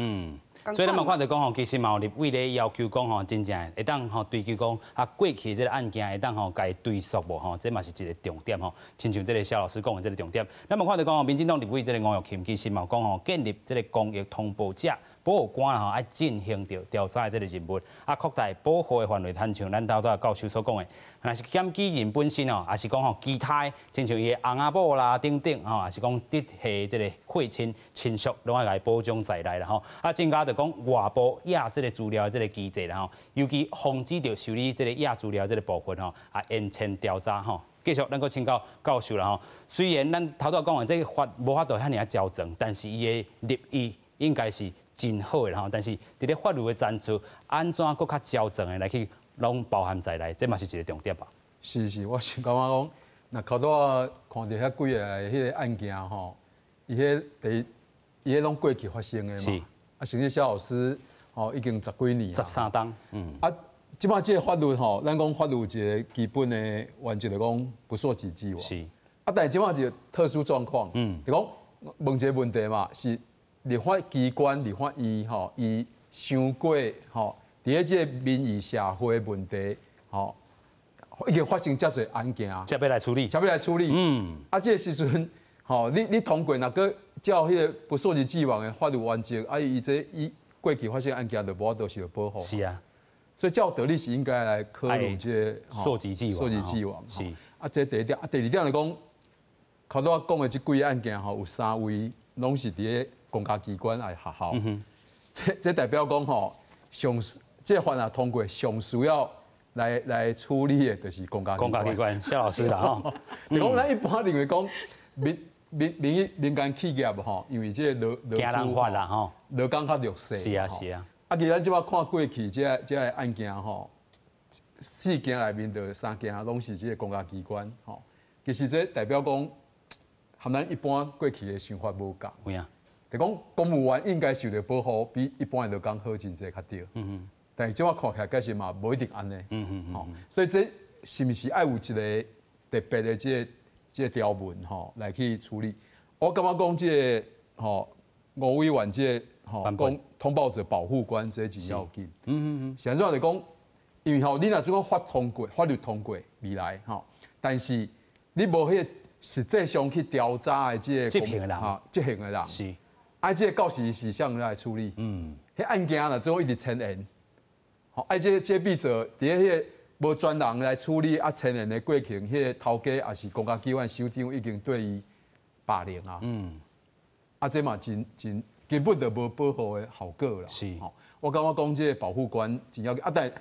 所以咱嘛看到讲吼，其实嘛有立委咧要求讲吼，真正会当吼追究讲啊过去这个案件会当吼该追溯无吼，这嘛是一个重点吼。亲像这个肖老师讲的这个重点，咱嘛看到讲吼，民进党立委这个吴玉琴其实嘛讲吼，建立这个公益通报者。保护官吼，爱进行着调查的这个任务，啊，扩大保护的范围，像咱头头教授所讲的，若是检举人本身哦，也是讲吼其他，亲像伊的翁仔某啦等等吼，也是讲直系这个血亲亲属，拢爱来保障在内啦吼。啊，增加着讲外部亚这个资料的这个机制啦吼，尤其防止着受理这个亚资料这个部分吼，啊严惩调查吼。继续，咱搁请教教授啦吼。虽然咱头头讲的这个法无法度遐尔矫正，但是伊的立意应该是真好的吼，但是伫咧法律的赞助，安怎搁较矫正的来去拢包含在内，这嘛是一个重点吧？是，我想感觉讲，那靠到我看到遐几个迄个案件吼，伊迄拢过去发生的嘛。是。啊，甚至肖老师吼已经10几年啊。13档。啊，即摆这个法律吼，咱讲法律有一个基本的原则，就讲不溯及既往。是。啊，但是即摆一个特殊状况，就讲问一个问题嘛，是。立法机关、立法院吼，伊想过吼，伫咧即个民意社会问题吼，已经发生遮侪案件，才要来处理。啊，这个时阵吼，你通过那个照迄个不溯及既往的法律原则，啊，伊过去发生案件就无法度受保护。是啊，所以照道理是应该来考虑这个溯及既往。是。啊，这第一点，啊，第二点来讲，靠到我讲的即几个案件吼，有3位拢是伫咧。公家机关来学校，这代表讲吼，这法案通过上需要来处理的，就是公家机关。肖老师啦吼，你讲咱一般认为讲民间企业吼，因为这劳资法啦吼，劳工较弱势。是啊。啊，其实咱即摆看过去这案件吼，4件内面的3件拢是这个公家机关吼，其实这代表讲，和咱一般过去的想法无共。有影。就讲公务员应该受到保护，比一般的劳工好真济较对。但是即我看起来，其实嘛无一定安尼。所以这是不是爱有一个特别的这个条文吼来去处理？我感觉讲这个吼吴委员这吼讲通报者保护官这真要紧。现在就讲，因为吼你若做讲法律通过未来吼，但是你无迄个实际上去调查的这个执行的人，是。啊，这个到时是向来处理。迄案件啦，最后一直牵延。好，啊，这笔者伫咧迄个无专人来处理啊，牵延的过程，迄个头家也是公家机关首长已经对伊霸凌啊。啊，这嘛真根本就无保护的效果啦。是。我感觉讲这个保护官真要紧啊，但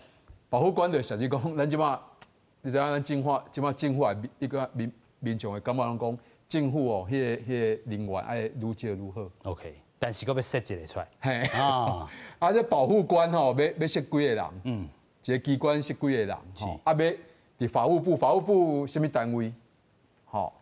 保护官就实际讲，咱即马你知影咱政府也一个民众的感觉，讲。政府哦，迄个人员爱愈少愈好。OK， 但是佫要设一个出来。嘿啊，这保护官吼，要设几个人？一个机关设几个人？吼，啊，要伫法务部什么单位？吼，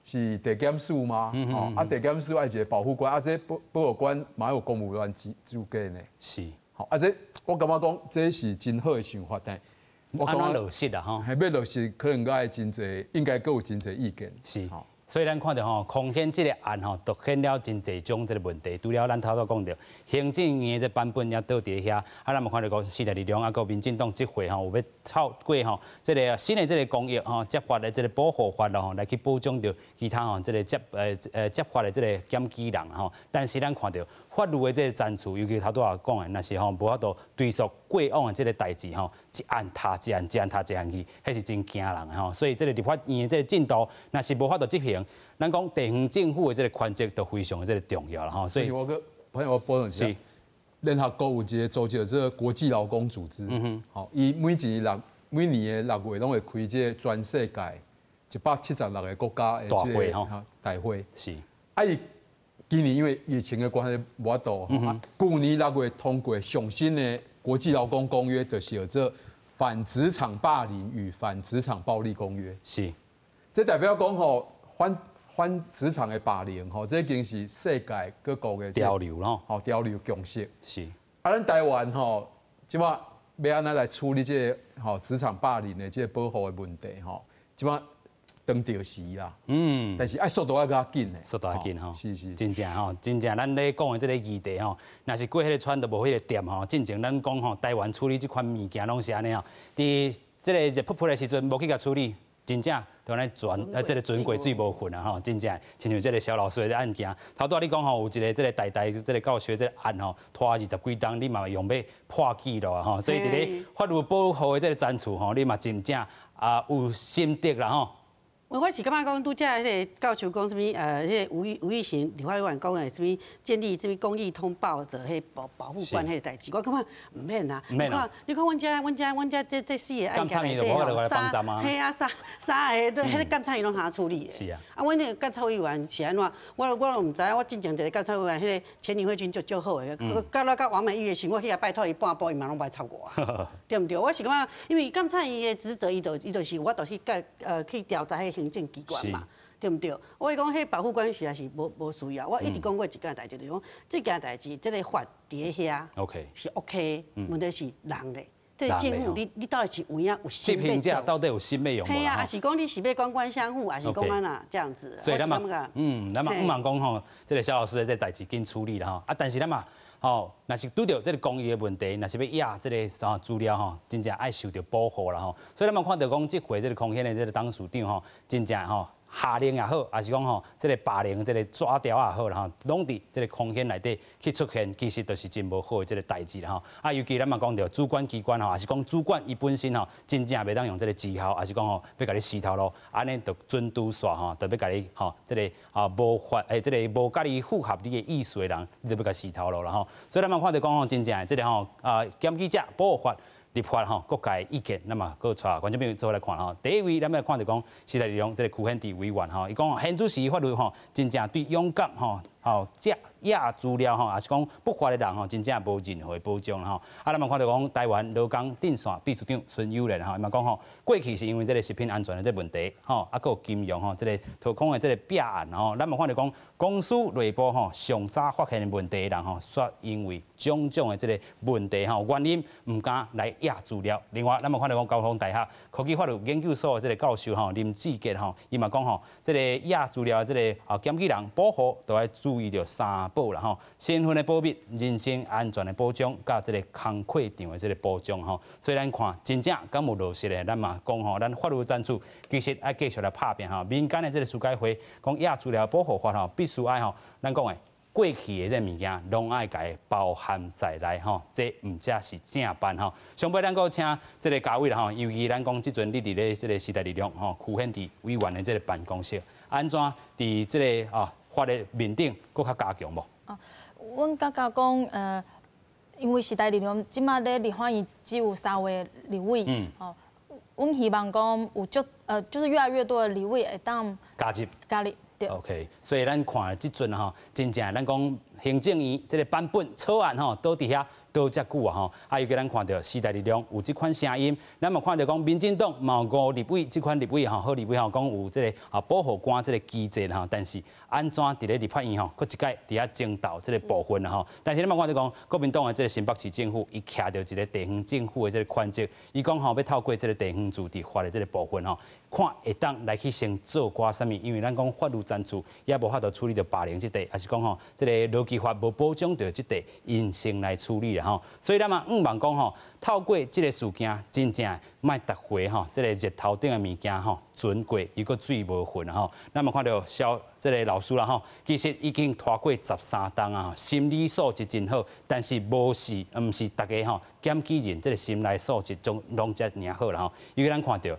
是地检署吗？吼，啊，地检署爱一个保护官，啊，这保护官嘛有公务员资格呢。是。好，啊，这我感觉讲这是真好的想法，但我感觉落实啦吼，还要落实，可能佫爱真侪，应该佫有真侪意见。是。所以咱看到吼，空险这个案吼，凸显了真侪种这个问题。除了咱头讲到行政院的这版本也倒伫遐，咱嘛看到讲时代力量个民进党这回吼有要透过吼这个新的这个公益吼执法的这个保护法咯吼，来去保障到其他吼这个执法的这个检举人吼。但是咱看到法律的这个删除，尤其头拄也讲的，若是吼无法度追溯过往的这个代志吼，一案踏一案，一案踏一案去，迄是真惊人的吼。所以这个立法院的这个进度，若是无法度执行，咱讲地方政府的这个权责都非常的这个重要了吼。所以我补充一下，联合国有一个组织，这个国际劳工组织，好，伊每年的6月拢会开这个全世界176个国家的这个大会，是，伊今年因为疫情的关系无法度，去年6月通过上新的国际劳工公约，就是有这反职场霸凌与反职场暴力公约。是，这代表讲吼反职场的霸凌吼，这已经是世界各国的潮流咯，吼潮流共识。是，咱台湾吼，即马要安怎来处理这个吼职场霸凌的这个保护的问题吼，即马当着时啦，但是速度要较紧的，速度要紧吼，是，真正吼，真正咱咧讲的这个议题吼，若是过迄个村都无迄个店吼，进前咱讲吼，台湾处理这款物件拢是安尼吼，伫这个热扑扑的时阵无去甲处理，真正就安尼这个船过水无份啊吼，真正亲像这个肖老师的案件，头拄你讲吼，有一个这个台这个教学这个案吼，拖20几档，你嘛用要破纪录啊吼，所以伫咧法律保护的这个删除吼，你嘛真正有心得啦吼。我是感觉讲，拄则迄个教授讲什么？迄个吴玉琴立法委员讲的什么建立什么公益通报者迄保护官迄个代志，我感觉唔免啊。你看，阮遮这4个案件内底吼，三个都迄个监察院拢下处理的。是啊。阮那个监察委员是安怎？我唔知，我进前一个监察委员，迄个前李慧君就好的，甲王美玉的时，我去甲拜托伊半步，伊嘛拢袂超我，对毋对？我是感觉，因为监察院的职责，伊就是有法度去去调查迄行政机关嘛，对毋对？我讲，迄保护官实在是无需要。我一直讲过一件代志，就是讲这件代志，这个法伫遐是 OK， 问题是人咧。这政府你到底是有影有心要做？到底有心要用无？嘿啊，还是讲你是要官官相护，还是讲安那这样子？所以咱嘛，咱嘛唔忙讲吼，这个肖老师的这代志紧处理啦吼。但是咱嘛，吼，若是拄到这个公益的问题，若是要压这个资料吼，真正爱受到保护啦吼。所以咱嘛看到讲，这回这个空险的这个董事长吼，真正吼。下令也好，还是讲吼，这个霸凌、这个抓条也好啦吼，拢伫这个空间内底去出现，其实都是真无好的这个代志啦吼。尤其咱嘛讲到主管机关吼，还是讲主管伊本身吼，真正袂当用这个绩效，还是讲吼要甲你洗头路，安尼就准拄煞吼，就要甲你吼这个无法这个无甲你符合你的意思的人，你就要甲洗头路啦吼。所以咱嘛看到讲吼，真正这个吼检举者保护法。立法吼，各界意见，那么各带观众朋友做来看吼。第一位，咱们看到讲时代力量这个区县地委员吼，伊讲现主时法律吼，真正对勇敢吼压资料吼，也是讲不法的人吼，真正无任何保障吼。咱嘛看到讲台湾劳工电线秘书长孙友仁吼，伊嘛讲吼，过去是因为这个食品安全的这问题吼，还有金融吼，这个掏空的这个弊案吼，咱嘛看到讲公司内部吼上早发现问题的人吼，却因为种种的这个问题吼原因，唔敢来压资料。另外，咱嘛看到讲交通大学科技法律研究所的这个教授吼林志杰吼，伊嘛讲吼，这个压资料的这个检举人保护都要注意到3保啦吼，身份的保密、人身安全的保障，甲这个工课场的这个保障吼。所以咱看真正敢有落实的，咱嘛讲吼，咱法律战术其实要继续来拍拼吼。民间的这个司改会讲压资料保护法吼，必须爱吼，咱讲的。过去的这物件，拢爱甲包含在内吼，这唔则是正办吼。上尾咱阁请这个嘉伟啦吼，尤其咱讲即阵你伫咧这个时代力量吼，区县地委员的这个办公室，安怎伫这个法律面顶阁较加强无？阮感觉讲因为时代力量即马咧立法院只有3位立委，阮希望讲有就是越来越多的立委会当加入。OK， 所以咱看即阵吼，真正咱讲行政院这个版本草案吼，都伫遐倒遮久啊吼。啊，尤其咱看到时代力量有这款声音，咱嘛看到讲民进党毛5立委这款立委吼，好立委吼讲有这个保护官这个机制吼，但是安怎伫咧立法院吼，搁一届伫遐争斗这个部分啊吼。但是咱嘛看到讲国民党的这个新北市政府，伊徛着一个地方政府的这个权责，伊讲吼要透过这个地方自治法的这个部分吼。看会当来去先做寡啥物，因为咱讲法律专注也无法度处理到霸凌这块，还是讲吼，这个劳基法无保障到这块，因先来处理啦吼。所以咱嘛望讲吼，透过这个事件，真正卖逐回吼，这个日头顶的物件吼，准过伊个水无混啊吼。咱嘛看到这个老师啦吼，其实已经拖过13档啊，心理素质真好，但是毋是大家吼检举人这个心理素质总拢遮尔好啦吼。因为咱看到。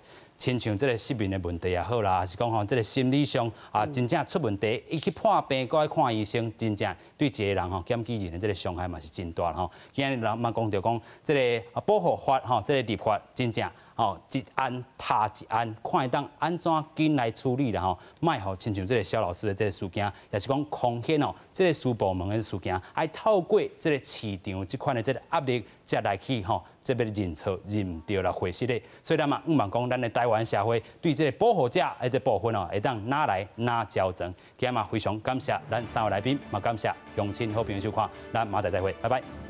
亲像这个失眠的问题也好啦，还是讲吼这个心理上真正出问题，伊去破病，搁爱看医生，真正对一个人吼检举人的这个伤害嘛是真大吼。今日人嘛讲到讲这个保护法吼，这个立法真正吼一案踏一案，看会当安怎紧来处理啦吼，卖吼亲像这个肖老师的这个事件，也是讲空险哦，这个私部门的事件，爱透过这个市场这款的这个压力，才来去吼。这边认错认唔对啦，回事咧，所以咱嘛望讲咱的台湾社会对这个保护者的这部分哦，会当哪来哪矫正。今日嘛非常感谢咱3位来宾，嘛感谢乡亲好朋友收看，咱马仔再会，拜拜。